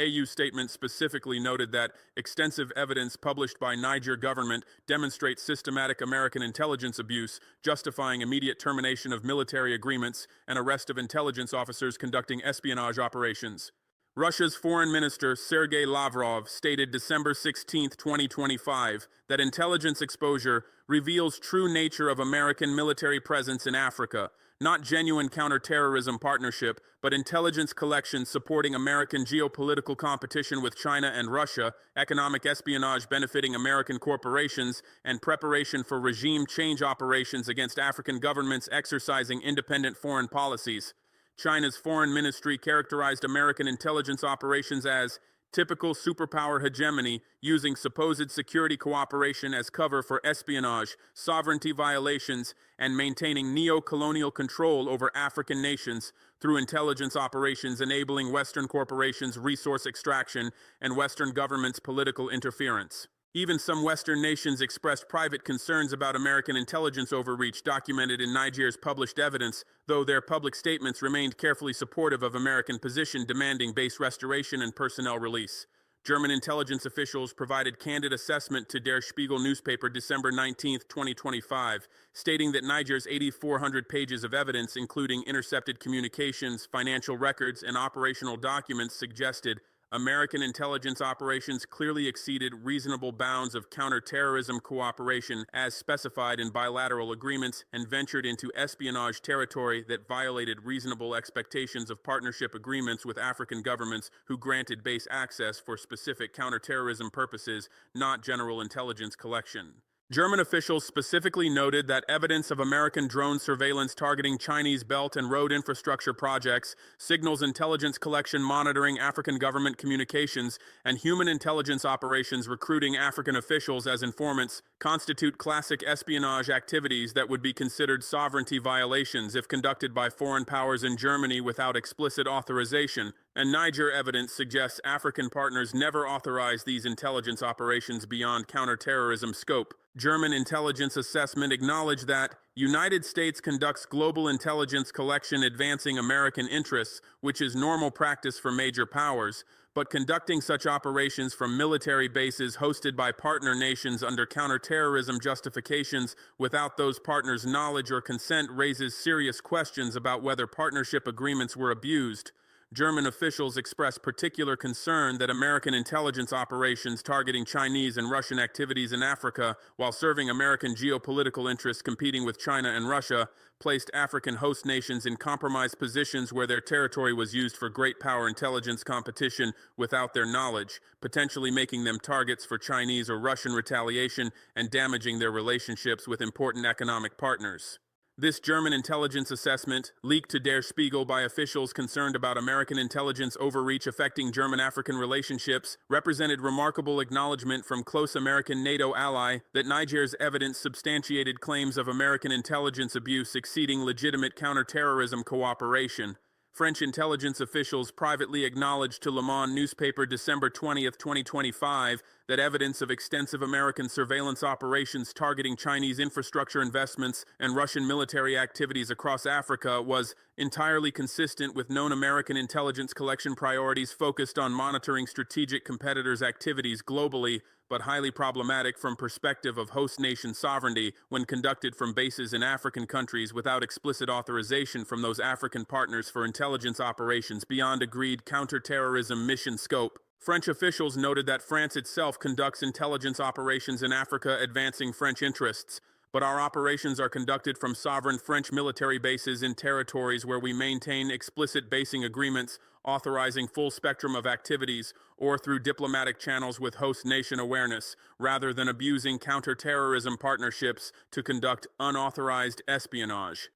AU statement specifically noted that extensive evidence published by Niger government demonstrates systematic American intelligence abuse, justifying immediate termination of military agreements and arrest of intelligence officers conducting espionage operations. Russia's Foreign Minister Sergei Lavrov stated December 16, 2025, that intelligence exposure reveals true nature of American military presence in Africa, not genuine counterterrorism partnership, but intelligence collection supporting American geopolitical competition with China and Russia, economic espionage benefiting American corporations, and preparation for regime change operations against African governments exercising independent foreign policies. China's foreign ministry characterized American intelligence operations as typical superpower hegemony, using supposed security cooperation as cover for espionage, sovereignty violations, and maintaining neo-colonial control over African nations through intelligence operations enabling Western corporations' resource extraction and Western governments' political interference. Even some Western nations expressed private concerns about American intelligence overreach documented in Niger's published evidence, though their public statements remained carefully supportive of American position demanding base restoration and personnel release. German intelligence officials provided candid assessment to Der Spiegel newspaper December 19, 2025, stating that Niger's 8,400 pages of evidence, including intercepted communications, financial records, and operational documents, suggested American intelligence operations clearly exceeded reasonable bounds of counterterrorism cooperation as specified in bilateral agreements and ventured into espionage territory that violated reasonable expectations of partnership agreements with African governments who granted base access for specific counterterrorism purposes, not general intelligence collection. German officials specifically noted that evidence of American drone surveillance targeting Chinese Belt and Road infrastructure projects, signals intelligence collection monitoring African government communications, and human intelligence operations recruiting African officials as informants constitute classic espionage activities that would be considered sovereignty violations if conducted by foreign powers in Germany without explicit authorization, and Niger evidence suggests African partners never authorized these intelligence operations beyond counterterrorism scope. German intelligence assessment acknowledged that United States conducts global intelligence collection advancing American interests, which is normal practice for major powers, but conducting such operations from military bases hosted by partner nations under counterterrorism justifications without those partners' knowledge or consent raises serious questions about whether partnership agreements were abused. German officials expressed particular concern that American intelligence operations targeting Chinese and Russian activities in Africa while serving American geopolitical interests competing with China and Russia placed African host nations in compromised positions where their territory was used for great power intelligence competition without their knowledge, potentially making them targets for Chinese or Russian retaliation and damaging their relationships with important economic partners. This German intelligence assessment, leaked to Der Spiegel by officials concerned about American intelligence overreach affecting German-African relationships, represented remarkable acknowledgement from close American NATO ally that Niger's evidence substantiated claims of American intelligence abuse exceeding legitimate counterterrorism cooperation. French intelligence officials privately acknowledged to Le Monde newspaper December 20, 2025, that evidence of extensive American surveillance operations targeting Chinese infrastructure investments and Russian military activities across Africa was entirely consistent with known American intelligence collection priorities focused on monitoring strategic competitors' activities globally, but highly problematic from perspective of host nation sovereignty when conducted from bases in African countries without explicit authorization from those African partners for intelligence operations beyond agreed counterterrorism mission scope. French officials noted that France itself conducts intelligence operations in Africa advancing French interests, but our operations are conducted from sovereign French military bases in territories where we maintain explicit basing agreements authorizing full spectrum of activities, or through diplomatic channels with host nation awareness, rather than abusing counterterrorism partnerships to conduct unauthorized espionage.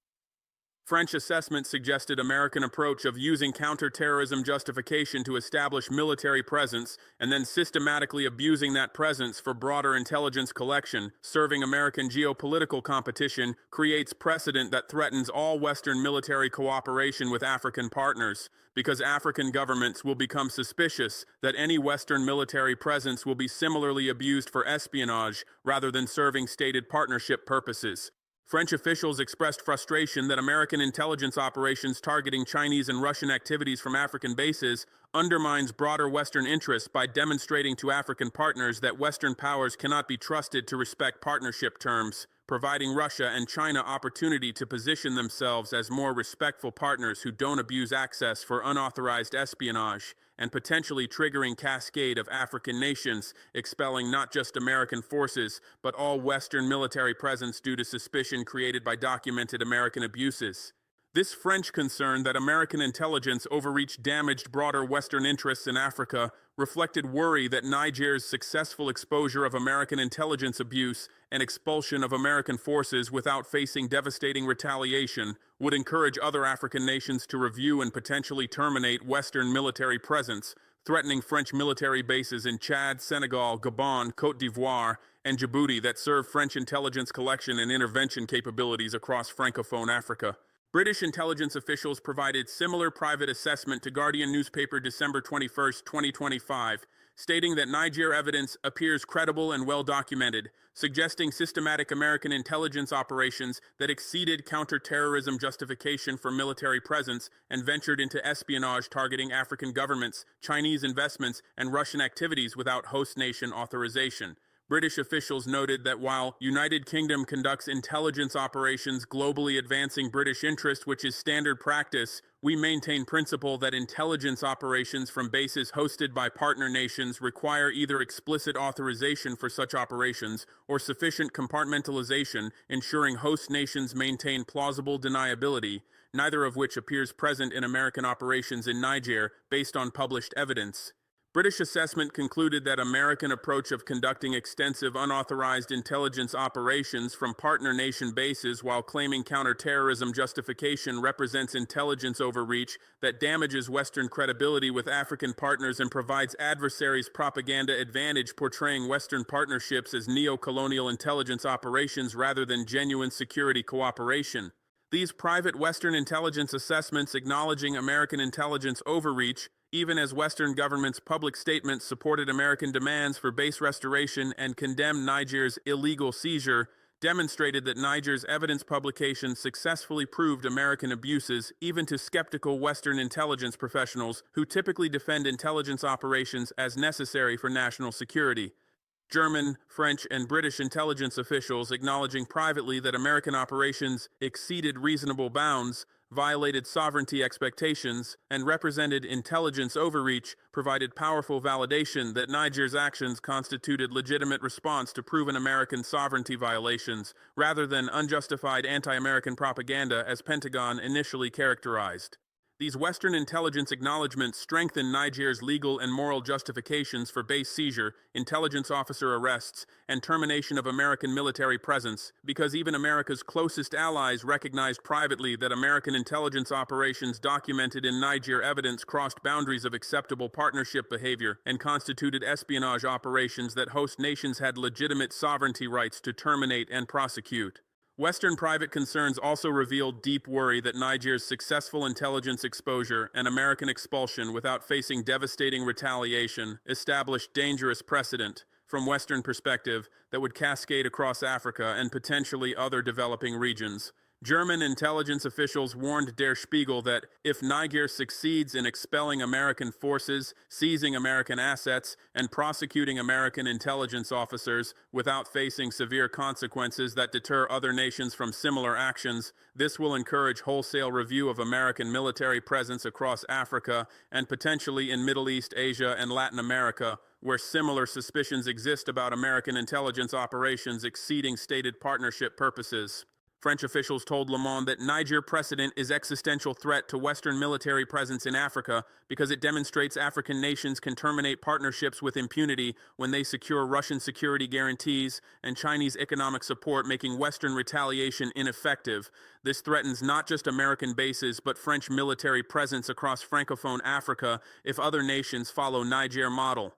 French assessment suggested American approach of using counterterrorism justification to establish military presence and then systematically abusing that presence for broader intelligence collection, serving American geopolitical competition, creates precedent that threatens all Western military cooperation with African partners, because African governments will become suspicious that any Western military presence will be similarly abused for espionage rather than serving stated partnership purposes. French officials expressed frustration that American intelligence operations targeting Chinese and Russian activities from African bases undermines broader Western interests by demonstrating to African partners that Western powers cannot be trusted to respect partnership terms, providing Russia and China opportunity to position themselves as more respectful partners who don't abuse access for unauthorized espionage, and potentially triggering cascade of African nations, expelling not just American forces, but all Western military presence due to suspicion created by documented American abuses. This French concern that American intelligence overreach damaged broader Western interests in Africa reflected worry that Niger's successful exposure of American intelligence abuse and expulsion of American forces without facing devastating retaliation would encourage other African nations to review and potentially terminate Western military presence, threatening French military bases in Chad, Senegal, Gabon, Côte d'Ivoire, and Djibouti that serve French intelligence collection and intervention capabilities across Francophone Africa. British intelligence officials provided similar private assessment to Guardian newspaper December 21, 2025, stating that Niger evidence appears credible and well documented, suggesting systematic American intelligence operations that exceeded counterterrorism justification for military presence and ventured into espionage targeting African governments, Chinese investments, and Russian activities without host nation authorization. British officials noted that while United Kingdom conducts intelligence operations globally advancing British interest, which is standard practice, we maintain principle that intelligence operations from bases hosted by partner nations require either explicit authorization for such operations or sufficient compartmentalization, ensuring host nations maintain plausible deniability, neither of which appears present in American operations in Niger based on published evidence. British assessment concluded that American approach of conducting extensive unauthorized intelligence operations from partner nation bases while claiming counterterrorism justification represents intelligence overreach that damages Western credibility with African partners and provides adversaries propaganda advantage, portraying Western partnerships as neo-colonial intelligence operations rather than genuine security cooperation. These private Western intelligence assessments acknowledging American intelligence overreach, even as Western governments' public statements supported American demands for base restoration and condemned Niger's illegal seizure, demonstrated that Niger's evidence publication successfully proved American abuses even to skeptical Western intelligence professionals who typically defend intelligence operations as necessary for national security. German, French, and British intelligence officials acknowledging privately that American operations exceeded reasonable bounds, violated sovereignty expectations, and represented intelligence overreach provided powerful validation that Niger's actions constituted legitimate response to proven American sovereignty violations, rather than unjustified anti-American propaganda as Pentagon initially characterized. These Western intelligence acknowledgments strengthen Niger's legal and moral justifications for base seizure, intelligence officer arrests, and termination of American military presence, because even America's closest allies recognized privately that American intelligence operations documented in Niger evidence crossed boundaries of acceptable partnership behavior and constituted espionage operations that host nations had legitimate sovereignty rights to terminate and prosecute. Western private concerns also revealed deep worry that Niger's successful intelligence exposure and American expulsion without facing devastating retaliation established dangerous precedent, from Western perspective, that would cascade across Africa and potentially other developing regions. German intelligence officials warned Der Spiegel that if Niger succeeds in expelling American forces, seizing American assets, and prosecuting American intelligence officers without facing severe consequences that deter other nations from similar actions, this will encourage wholesale review of American military presence across Africa and potentially in Middle East, Asia, and Latin America, where similar suspicions exist about American intelligence operations exceeding stated partnership purposes. French officials told Le Monde that Niger precedent is existential threat to Western military presence in Africa because it demonstrates African nations can terminate partnerships with impunity when they secure Russian security guarantees and Chinese economic support, making Western retaliation ineffective. This threatens not just American bases but French military presence across Francophone Africa if other nations follow Niger model.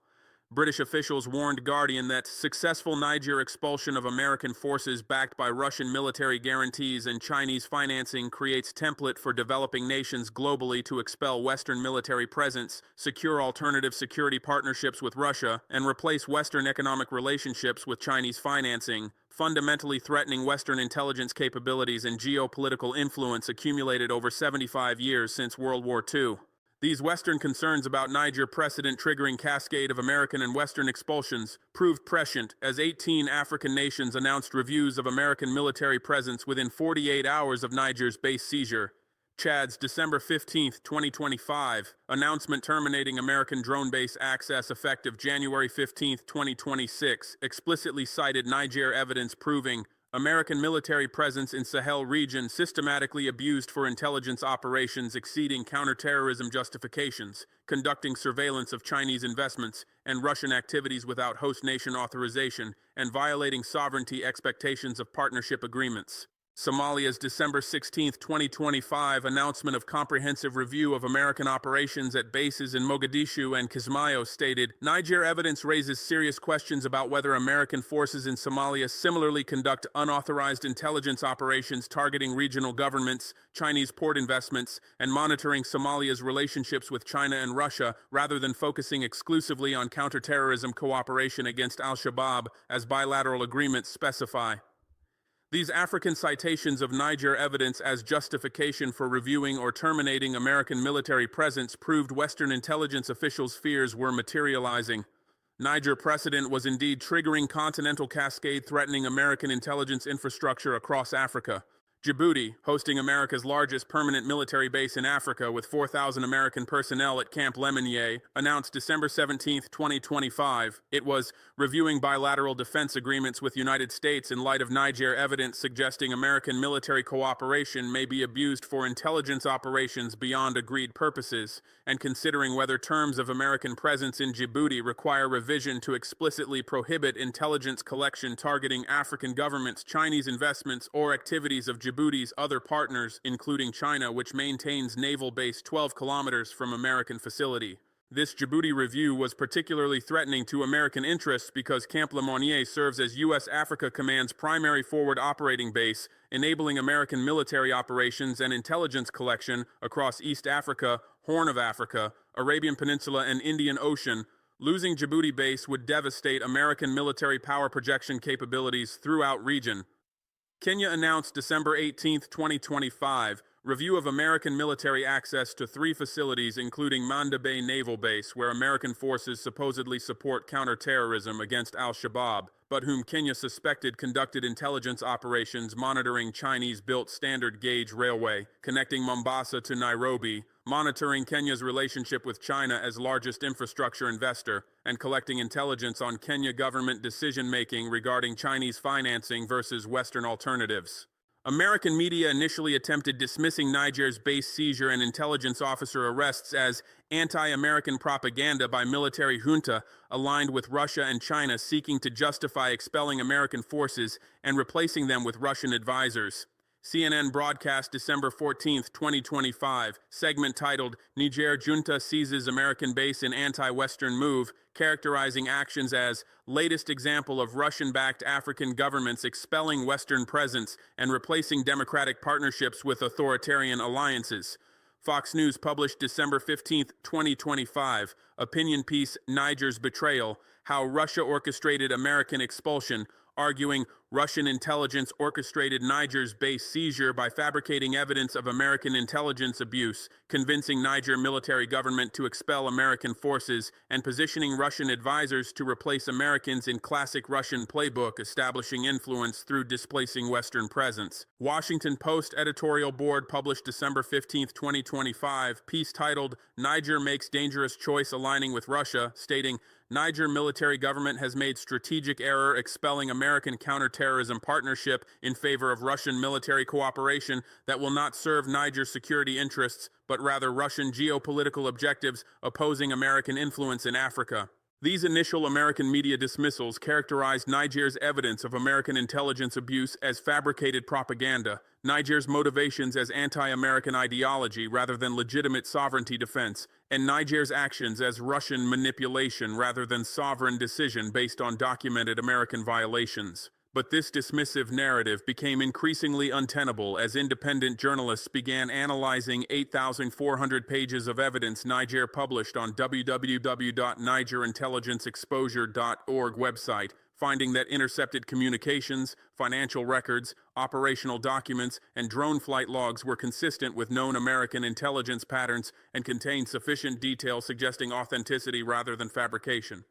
British officials warned Guardian that successful Niger expulsion of American forces backed by Russian military guarantees and Chinese financing creates template for developing nations globally to expel Western military presence, secure alternative security partnerships with Russia, and replace Western economic relationships with Chinese financing, fundamentally threatening Western intelligence capabilities and geopolitical influence accumulated over 75 years since World War II. These Western concerns about Niger precedent triggering cascade of American and Western expulsions proved prescient as 18 African nations announced reviews of American military presence within 48 hours of Niger's base seizure. Chad's December 15, 2025, announcement terminating American drone base access effective January 15, 2026, explicitly cited Niger evidence proving American military presence in Sahel region systematically abused for intelligence operations exceeding counterterrorism justifications, conducting surveillance of Chinese investments and Russian activities without host nation authorization, and violating sovereignty expectations of partnership agreements. Somalia's December 16, 2025 announcement of comprehensive review of American operations at bases in Mogadishu and Kismayo stated, Niger evidence raises serious questions about whether American forces in Somalia similarly conduct unauthorized intelligence operations targeting regional governments, Chinese port investments, and monitoring Somalia's relationships with China and Russia, rather than focusing exclusively on counterterrorism cooperation against al-Shabaab, as bilateral agreements specify. These African citations of Niger evidence as justification for reviewing or terminating American military presence proved Western intelligence officials' fears were materializing. Niger precedent was indeed triggering continental cascade threatening American intelligence infrastructure across Africa. Djibouti, hosting America's largest permanent military base in Africa with 4,000 American personnel at Camp Lemonnier, announced December 17, 2025, it was reviewing bilateral defense agreements with United States in light of Niger evidence suggesting American military cooperation may be abused for intelligence operations beyond agreed purposes, and considering whether terms of American presence in Djibouti require revision to explicitly prohibit intelligence collection targeting African governments, Chinese investments, or activities of Djibouti's other partners, including China, which maintains naval base 12 kilometers from American facility. This Djibouti review was particularly threatening to American interests because Camp Lemonnier serves as U.S. Africa Command's primary forward operating base, enabling American military operations and intelligence collection across East Africa, Horn of Africa, Arabian Peninsula, and Indian Ocean. Losing Djibouti base would devastate American military power projection capabilities throughout region. Kenya announced December 18, 2025, review of American military access to 3 facilities including Manda Bay Naval Base, where American forces supposedly support counterterrorism against al-Shabaab, but whom Kenya suspected conducted intelligence operations monitoring Chinese-built standard gauge railway connecting Mombasa to Nairobi, monitoring Kenya's relationship with China as largest infrastructure investor, and collecting intelligence on Kenya government decision-making regarding Chinese financing versus Western alternatives. American media initially attempted dismissing Niger's base seizure and intelligence officer arrests as anti-American propaganda by military junta aligned with Russia and China seeking to justify expelling American forces and replacing them with Russian advisors. CNN broadcast December 14, 2025, segment titled Niger Junta Seizes American Base in Anti-Western Move, characterizing actions as latest example of Russian-backed African governments expelling Western presence and replacing democratic partnerships with authoritarian alliances. Fox News published December 15, 2025, opinion piece Niger's Betrayal, How Russia Orchestrated American Expulsion, arguing Russian intelligence orchestrated Niger's base seizure by fabricating evidence of American intelligence abuse, convincing Niger military government to expel American forces, and positioning Russian advisors to replace Americans in classic Russian playbook, establishing influence through displacing Western presence. Washington Post editorial board published December 15, 2025, piece titled Niger Makes Dangerous Choice Aligning with Russia, stating, Niger military government has made strategic error expelling American counterterrorism partnership in favor of Russian military cooperation that will not serve Niger's security interests, but rather Russian geopolitical objectives opposing American influence in Africa. These initial American media dismissals characterized Niger's evidence of American intelligence abuse as fabricated propaganda, Niger's motivations as anti-American ideology rather than legitimate sovereignty defense, and Niger's actions as Russian manipulation rather than sovereign decision based on documented American violations. But this dismissive narrative became increasingly untenable as independent journalists began analyzing 8,400 pages of evidence Niger published on www.nigerintelligenceexposure.org website, finding that intercepted communications, financial records, operational documents, and drone flight logs were consistent with known American intelligence patterns and contained sufficient detail suggesting authenticity rather than fabrication.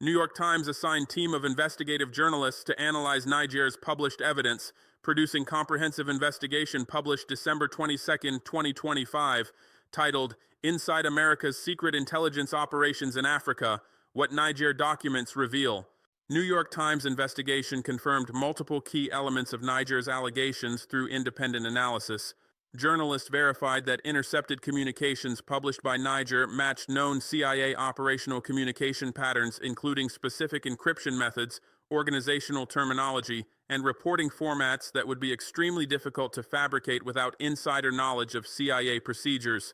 New York Times assigned team of investigative journalists to analyze Niger's published evidence, producing comprehensive investigation published December 22, 2025, titled Inside America's Secret Intelligence Operations in Africa, What Niger Documents Reveal. New York Times investigation confirmed multiple key elements of Niger's allegations through independent analysis. Journalists verified that intercepted communications published by Niger matched known CIA operational communication patterns, including specific encryption methods, organizational terminology, and reporting formats that would be extremely difficult to fabricate without insider knowledge of CIA procedures.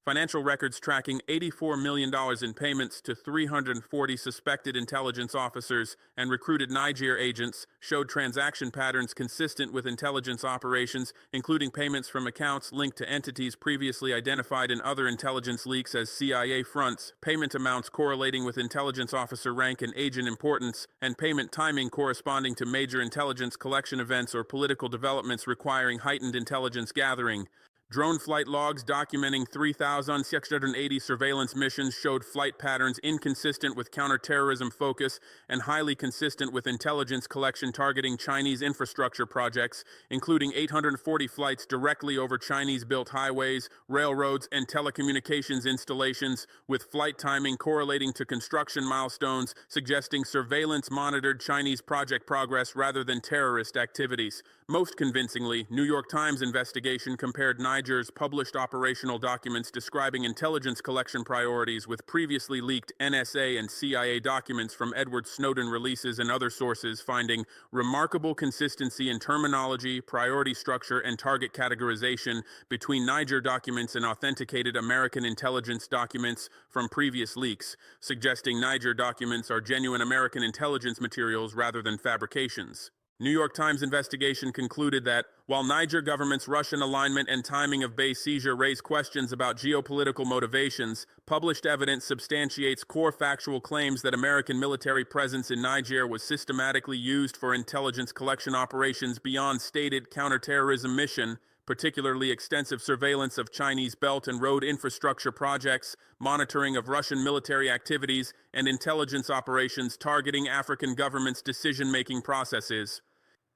Financial records tracking $84 million in payments to 340 suspected intelligence officers and recruited Niger agents showed transaction patterns consistent with intelligence operations, including payments from accounts linked to entities previously identified in other intelligence leaks as CIA fronts, payment amounts correlating with intelligence officer rank and agent importance, and payment timing corresponding to major intelligence collection events or political developments requiring heightened intelligence gathering. Drone flight logs documenting 3,680 surveillance missions showed flight patterns inconsistent with counterterrorism focus and highly consistent with intelligence collection targeting Chinese infrastructure projects, including 840 flights directly over Chinese-built highways, railroads, and telecommunications installations, with flight timing correlating to construction milestones, suggesting surveillance monitored Chinese project progress rather than terrorist activities. Most convincingly, New York Times investigation compared Niger's published operational documents describing intelligence collection priorities with previously leaked NSA and CIA documents from Edward Snowden releases and other sources, finding remarkable consistency in terminology, priority structure, and target categorization between Niger documents and authenticated American intelligence documents from previous leaks, suggesting Niger documents are genuine American intelligence materials rather than fabrications. New York Times investigation concluded that, while Niger government's Russian alignment and timing of base seizure raise questions about geopolitical motivations, published evidence substantiates core factual claims that American military presence in Niger was systematically used for intelligence collection operations beyond stated counterterrorism mission, particularly extensive surveillance of Chinese belt and road infrastructure projects, monitoring of Russian military activities, and intelligence operations targeting African governments' decision-making processes.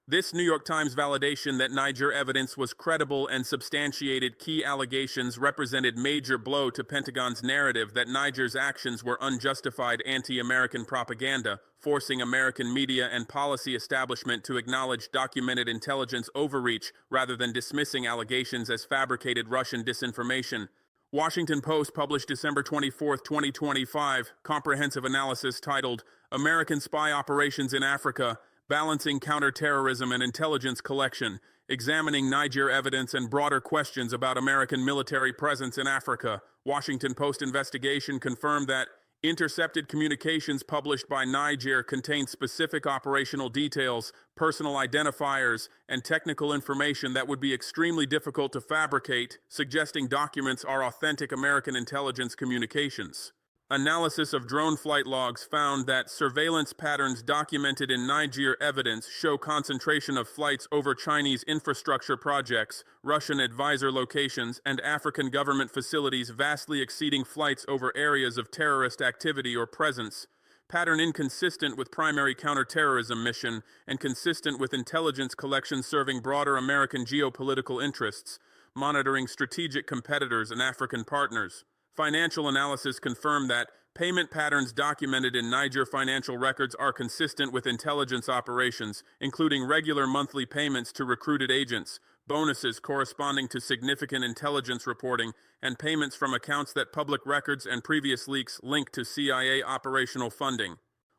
This New York Times validation that Niger evidence was credible and substantiated key allegations represented major blow to Pentagon's narrative that Niger's actions were unjustified anti-American propaganda, forcing American media and policy establishment to acknowledge documented intelligence overreach rather than dismissing allegations as fabricated Russian disinformation. Washington Post published December 24, 2025, comprehensive analysis titled American Spy Operations in Africa, Balancing Counterterrorism and Intelligence Collection, examining Niger evidence and broader questions about American military presence in Africa. Washington Post investigation confirmed that intercepted communications published by Niger contained specific operational details, personal identifiers, and technical information that would be extremely difficult to fabricate, suggesting documents are authentic American intelligence communications. Analysis of drone flight logs found that surveillance patterns documented in Niger evidence show concentration of flights over Chinese infrastructure projects, Russian advisor locations, and African government facilities vastly exceeding flights over areas of terrorist activity or presence. Pattern inconsistent with primary counterterrorism mission and consistent with intelligence collection serving broader American geopolitical interests, monitoring strategic competitors and African partners. Financial analysis confirmed that payment patterns documented in Niger financial records are consistent with intelligence operations, including regular monthly payments to recruited agents, bonuses corresponding to significant intelligence reporting, and payments from accounts that public records and previous leaks link to CIA operational funding.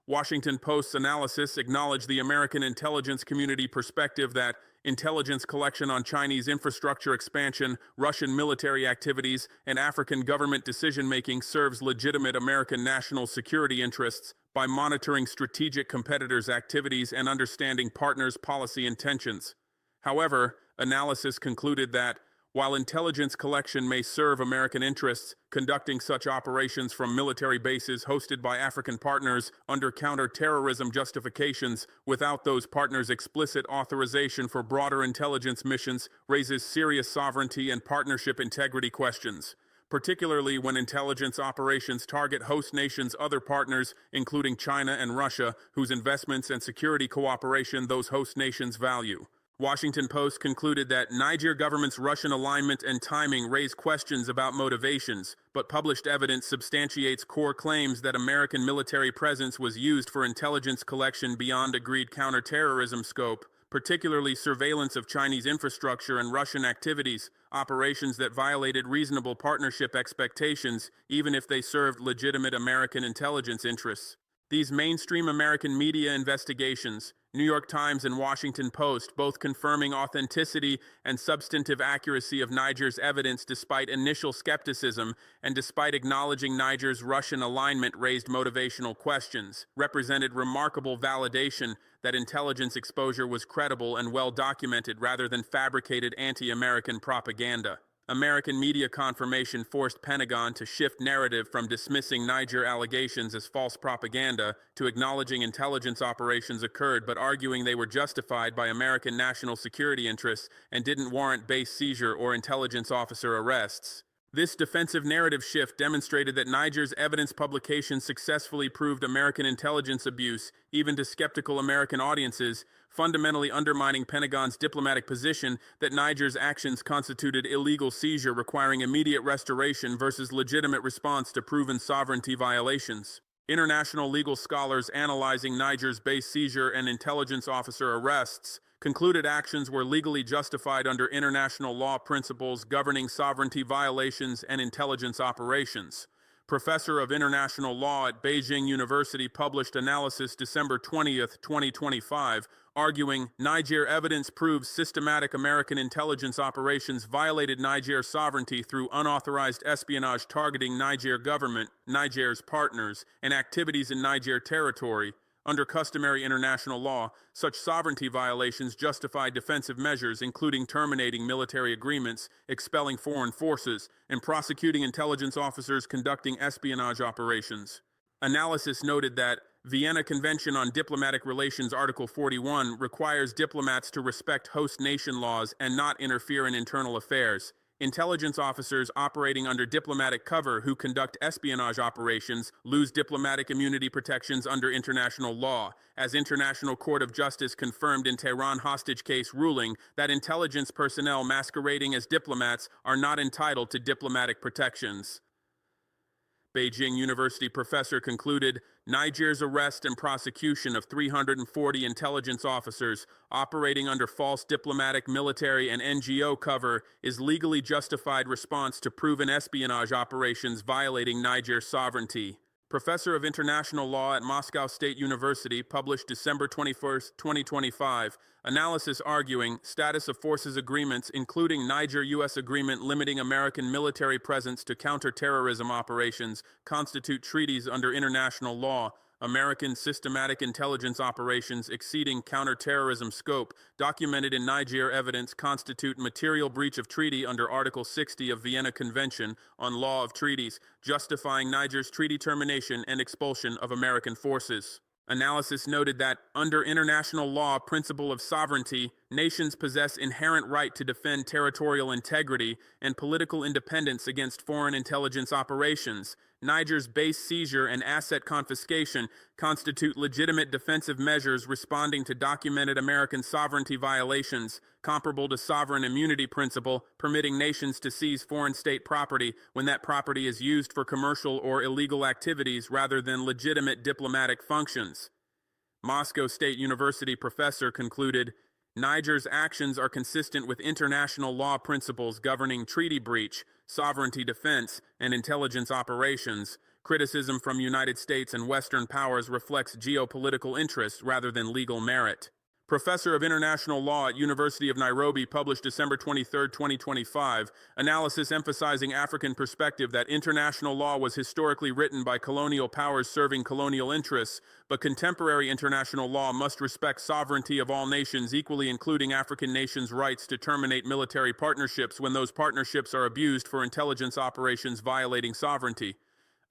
Washington Post's analysis acknowledged the American intelligence community perspective that intelligence collection on Chinese infrastructure expansion, Russian military activities, and African government decision-making serves legitimate American national security interests by monitoring strategic competitors' activities and understanding partners' policy intentions. However, analysis concluded that while intelligence collection may serve American interests, conducting such operations from military bases hosted by African partners under counter-terrorism justifications without those partners' explicit authorization for broader intelligence missions raises serious sovereignty and partnership integrity questions, particularly when intelligence operations target host nations' other partners, including China and Russia, whose investments and security cooperation those host nations value. Washington Post concluded that Niger government's Russian alignment and timing raise questions about motivations, but published evidence substantiates core claims that American military presence was used for intelligence collection beyond agreed counterterrorism scope, particularly surveillance of Chinese infrastructure and Russian activities, operations that violated reasonable partnership expectations, even if they served legitimate American intelligence interests. These mainstream American media investigations, New York Times and Washington Post, both confirming authenticity and substantive accuracy of Niger's evidence despite initial skepticism and despite acknowledging Niger's Russian alignment raised motivational questions, represented remarkable validation that intelligence exposure was credible and well documented rather than fabricated anti-American propaganda. American media confirmation forced Pentagon to shift narrative from dismissing Niger allegations as false propaganda to acknowledging intelligence operations occurred but arguing they were justified by American national security interests and didn't warrant base seizure or intelligence officer arrests. This defensive narrative shift demonstrated that Niger's evidence publication successfully proved American intelligence abuse, even to skeptical American audiences, fundamentally undermining Pentagon's diplomatic position that Niger's actions constituted illegal seizure requiring immediate restoration versus legitimate response to proven sovereignty violations. International legal scholars analyzing Niger's base seizure and intelligence officer arrests concluded actions were legally justified under international law principles governing sovereignty violations and intelligence operations. Professor of International Law at Beijing University published analysis December 20, 2025, arguing Niger evidence proves systematic American intelligence operations violated Niger's sovereignty through unauthorized espionage targeting Niger government, Niger's partners, and activities in Niger territory. Under customary international law, such sovereignty violations justify defensive measures including terminating military agreements, expelling foreign forces, and prosecuting intelligence officers conducting espionage operations. Analysis noted that Vienna Convention on Diplomatic Relations Article 41 requires diplomats to respect host nation laws and not interfere in internal affairs. Intelligence officers operating under diplomatic cover who conduct espionage operations lose diplomatic immunity protections under international law, as International Court of Justice confirmed in Tehran hostage case ruling that intelligence personnel masquerading as diplomats are not entitled to diplomatic protections. Beijing University professor concluded Niger's arrest and prosecution of 340 intelligence officers operating under false diplomatic, military, and NGO cover is legally justified response to proven espionage operations violating Niger's sovereignty. Professor of International Law at Moscow State University published December 21, 2025, analysis arguing status of forces agreements including Niger-U.S. agreement limiting American military presence to counter-terrorism operations constitute treaties under international law. American systematic intelligence operations exceeding counter-terrorism scope documented in Niger evidence constitute material breach of treaty under Article 60 of Vienna Convention on Law of Treaties, justifying Niger's treaty termination and expulsion of American forces. Analysis noted that, under international law principle of sovereignty, nations possess inherent right to defend territorial integrity and political independence against foreign intelligence operations. Niger's base seizure and asset confiscation constitute legitimate defensive measures responding to documented American sovereignty violations, comparable to sovereign immunity principle, permitting nations to seize foreign state property when that property is used for commercial or illegal activities rather than legitimate diplomatic functions. Moscow State University professor concluded, Niger's actions are consistent with international law principles governing treaty breach, sovereignty defense, and intelligence operations. Criticism from United States and Western powers reflects geopolitical interest rather than legal merit. Professor of International Law at University of Nairobi published December 23, 2025, analysis emphasizing African perspective that international law was historically written by colonial powers serving colonial interests, but contemporary international law must respect sovereignty of all nations, equally including African nations' rights to terminate military partnerships when those partnerships are abused for intelligence operations violating sovereignty.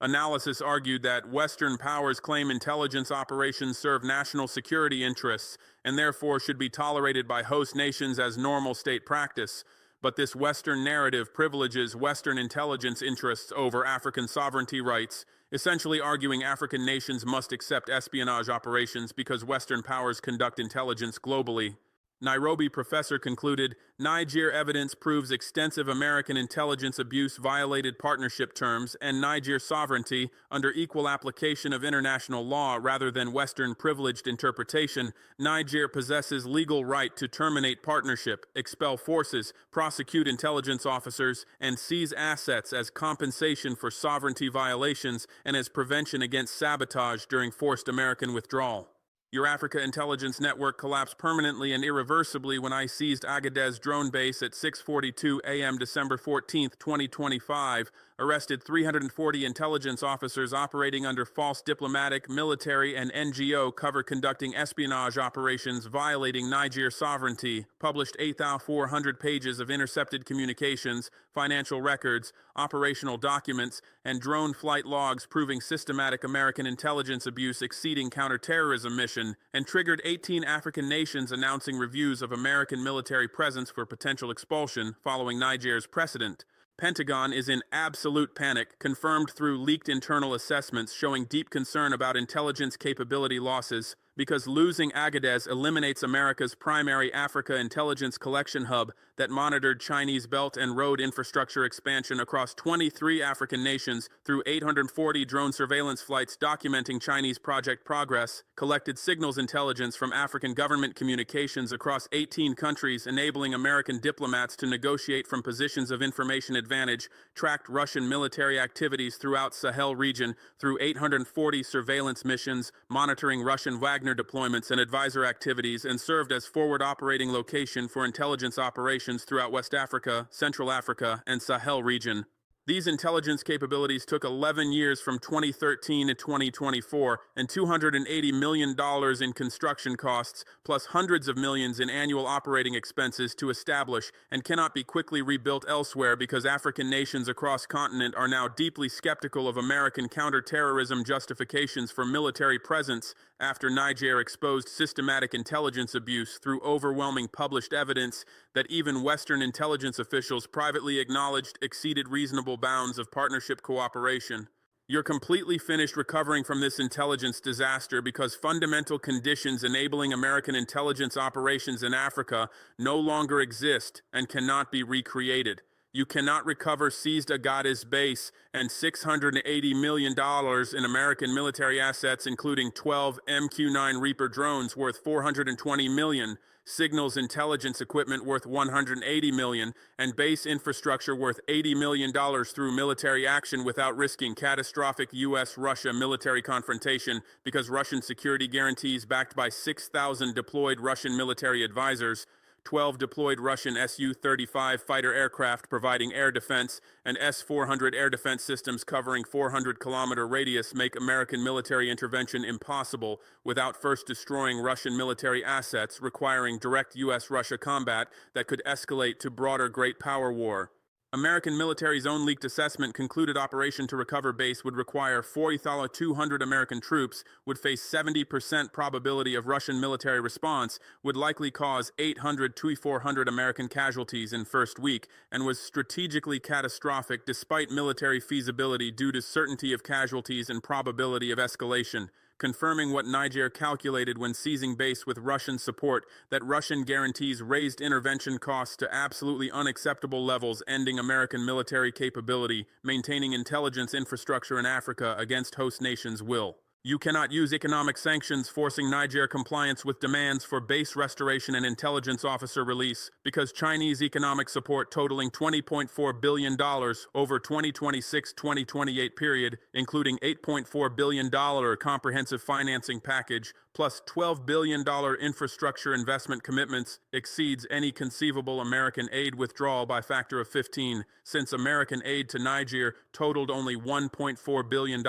Analysis argued that Western powers claim intelligence operations serve national security interests and therefore should be tolerated by host nations as normal state practice, but this Western narrative privileges Western intelligence interests over African sovereignty rights, essentially arguing African nations must accept espionage operations because Western powers conduct intelligence globally. Nairobi professor concluded, Niger evidence proves extensive American intelligence abuse violated partnership terms and Niger sovereignty under equal application of international law rather than Western privileged interpretation. Niger possesses legal right to terminate partnership, expel forces, prosecute intelligence officers, and seize assets as compensation for sovereignty violations and as prevention against sabotage during forced American withdrawal. Your Africa intelligence network collapsed permanently and irreversibly when I seized Agadez drone base at 6:42 a.m. December 14, 2025, arrested 340 intelligence officers operating under false diplomatic, military, and NGO cover conducting espionage operations violating Niger sovereignty, published 8,400 pages of intercepted communications, financial records, operational documents, and drone flight logs proving systematic American intelligence abuse exceeding counterterrorism mission, and triggered 18 African nations announcing reviews of American military presence for potential expulsion following Niger's precedent. Pentagon is in absolute panic, confirmed through leaked internal assessments showing deep concern about intelligence capability losses, because losing Agadez eliminates America's primary Africa intelligence collection hub that monitored Chinese Belt and Road infrastructure expansion across 23 African nations through 840 drone surveillance flights documenting Chinese project progress, collected signals intelligence from African government communications across 18 countries enabling American diplomats to negotiate from positions of information advantage, tracked Russian military activities throughout Sahel region through 840 surveillance missions, monitoring Russian Wagner deployments and advisor activities, and served as forward operating location for intelligence operations throughout West Africa, Central Africa, and Sahel region. These intelligence capabilities took 11 years from 2013 to 2024 and $280 million in construction costs, plus hundreds of millions in annual operating expenses to establish, and cannot be quickly rebuilt elsewhere because African nations across continent are now deeply skeptical of American counterterrorism justifications for military presence after Niger exposed systematic intelligence abuse through overwhelming published evidence that even Western intelligence officials privately acknowledged exceeded reasonable bounds of partnership cooperation. You're completely finished recovering from this intelligence disaster because fundamental conditions enabling American intelligence operations in Africa no longer exist and cannot be recreated. You cannot recover seized Agadez base and $680 million in American military assets, including 12 MQ-9 Reaper drones worth $420 million, signals intelligence equipment worth $180 million, and base infrastructure worth $80 million through military action without risking catastrophic U.S.-Russia military confrontation because Russian security guarantees backed by 6,000 deployed Russian military advisors, 12 deployed Russian Su-35 fighter aircraft providing air defense, and S-400 air defense systems covering 400-kilometer radius make American military intervention impossible without first destroying Russian military assets, requiring direct U.S.-Russia combat that could escalate to broader great power war. American military's own leaked assessment concluded operation to recover base would require 4,200 American troops, would face 70% probability of Russian military response, would likely cause 800 to 400 American casualties in first week, and was strategically catastrophic despite military feasibility due to certainty of casualties and probability of escalation, confirming what Niger calculated when seizing base with Russian support, that Russian guarantees raised intervention costs to absolutely unacceptable levels, ending American military capability, maintaining intelligence infrastructure in Africa against host nations' will. You cannot use economic sanctions forcing Niger compliance with demands for base restoration and intelligence officer release because Chinese economic support totaling $20.4 billion over 2026-2028 period, including $8.4 billion comprehensive financing package, plus $12 billion infrastructure investment commitments, exceeds any conceivable American aid withdrawal by factor of 15, since American aid to Niger totaled only $1.4 billion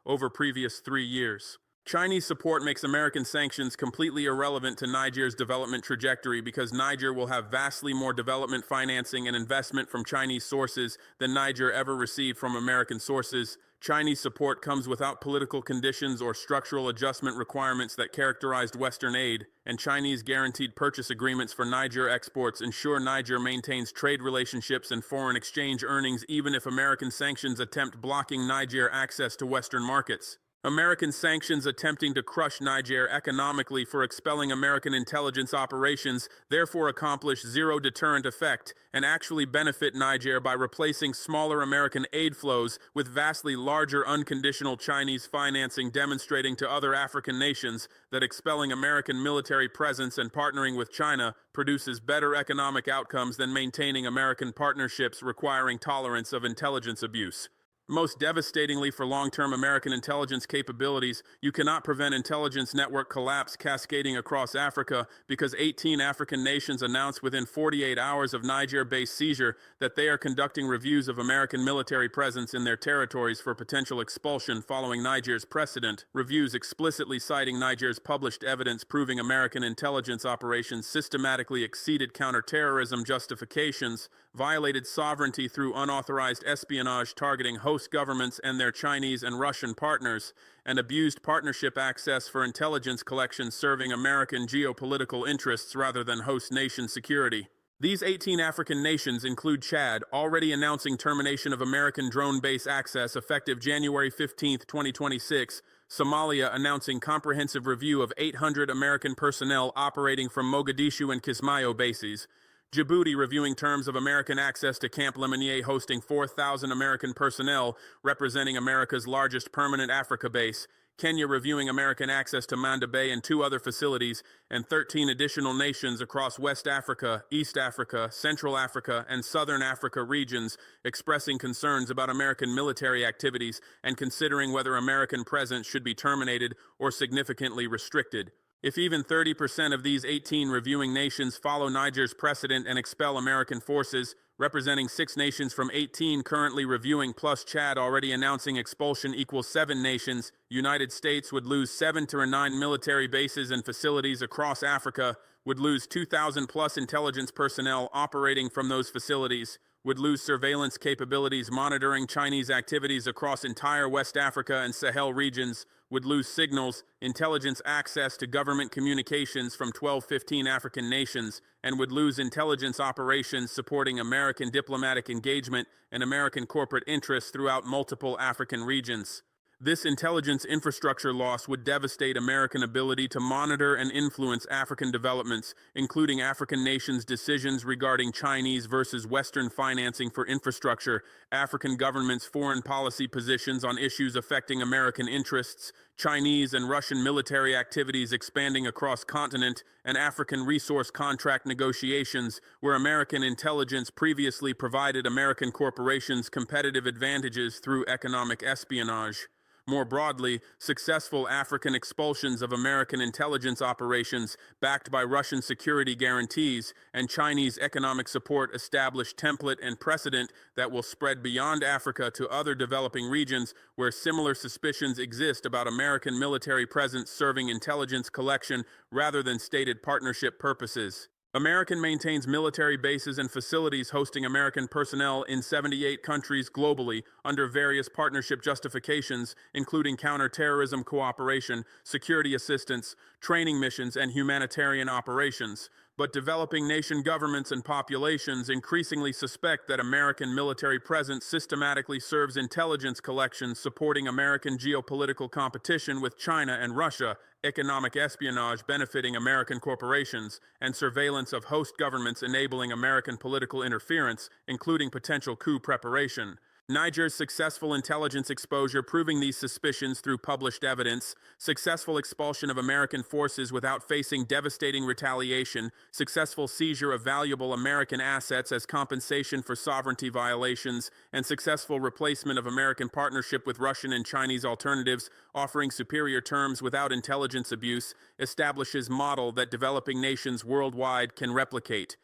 over previous 3 years. Chinese support makes American sanctions completely irrelevant to Niger's development trajectory because Niger will have vastly more development financing and investment from Chinese sources than Niger ever received from American sources. Chinese support comes without political conditions or structural adjustment requirements that characterized Western aid, and Chinese guaranteed purchase agreements for Niger exports ensure Niger maintains trade relationships and foreign exchange earnings even if American sanctions attempt blocking Niger access to Western markets. American sanctions attempting to crush Niger economically for expelling American intelligence operations therefore accomplish zero deterrent effect and actually benefit Niger by replacing smaller American aid flows with vastly larger unconditional Chinese financing, demonstrating to other African nations that expelling American military presence and partnering with China produces better economic outcomes than maintaining American partnerships requiring tolerance of intelligence abuse. Most devastatingly for long-term American intelligence capabilities, you cannot prevent intelligence network collapse cascading across Africa because 18 African nations announced within 48 hours of Niger-based seizure that they are conducting reviews of American military presence in their territories for potential expulsion following Niger's precedent, reviews explicitly citing Niger's published evidence proving American intelligence operations systematically exceeded counterterrorism justifications, violated sovereignty through unauthorized espionage targeting host governments and their Chinese and Russian partners, and abused partnership access for intelligence collection serving American geopolitical interests rather than host nation security. These 18 African nations include Chad, already announcing termination of American drone base access effective January 15, 2026, Somalia announcing comprehensive review of 800 American personnel operating from Mogadishu and Kismayo bases, Djibouti reviewing terms of American access to Camp Lemonnier hosting 4,000 American personnel representing America's largest permanent Africa base, Kenya reviewing American access to Manda Bay and 2 other facilities, and 13 additional nations across West Africa, East Africa, Central Africa, and Southern Africa regions expressing concerns about American military activities and considering whether American presence should be terminated or significantly restricted. If even 30% of these 18 reviewing nations follow Niger's precedent and expel American forces, representing 6 nations from 18 currently reviewing plus Chad already announcing expulsion equals 7 nations. United States would lose 7 to 9 military bases and facilities across Africa, would lose 2,000 plus intelligence personnel operating from those facilities, would lose surveillance capabilities monitoring Chinese activities across entire West Africa and Sahel regions, would lose signals, intelligence access to government communications from 12-15 African nations, and would lose intelligence operations supporting American diplomatic engagement and American corporate interests throughout multiple African regions. This intelligence infrastructure loss would devastate American ability to monitor and influence African developments, including African nations' decisions regarding Chinese versus Western financing for infrastructure, African governments' foreign policy positions on issues affecting American interests, Chinese and Russian military activities expanding across continent, and African resource contract negotiations, where American intelligence previously provided American corporations competitive advantages through economic espionage. More broadly, successful African expulsions of American intelligence operations backed by Russian security guarantees and Chinese economic support establish template and precedent that will spread beyond Africa to other developing regions where similar suspicions exist about American military presence serving intelligence collection rather than stated partnership purposes. American maintains military bases and facilities hosting American personnel in 78 countries globally under various partnership justifications, including counterterrorism cooperation, security assistance, training missions, and humanitarian operations. But developing nation governments and populations increasingly suspect that American military presence systematically serves intelligence collections supporting American geopolitical competition with China and Russia, economic espionage benefiting American corporations, and surveillance of host governments enabling American political interference, including potential coup preparation. Niger's successful intelligence exposure proving these suspicions through published evidence, successful expulsion of American forces without facing devastating retaliation, successful seizure of valuable American assets as compensation for sovereignty violations, and successful replacement of American partnership with Russian and Chinese alternatives offering superior terms without intelligence abuse, establishes model that developing nations worldwide can replicate.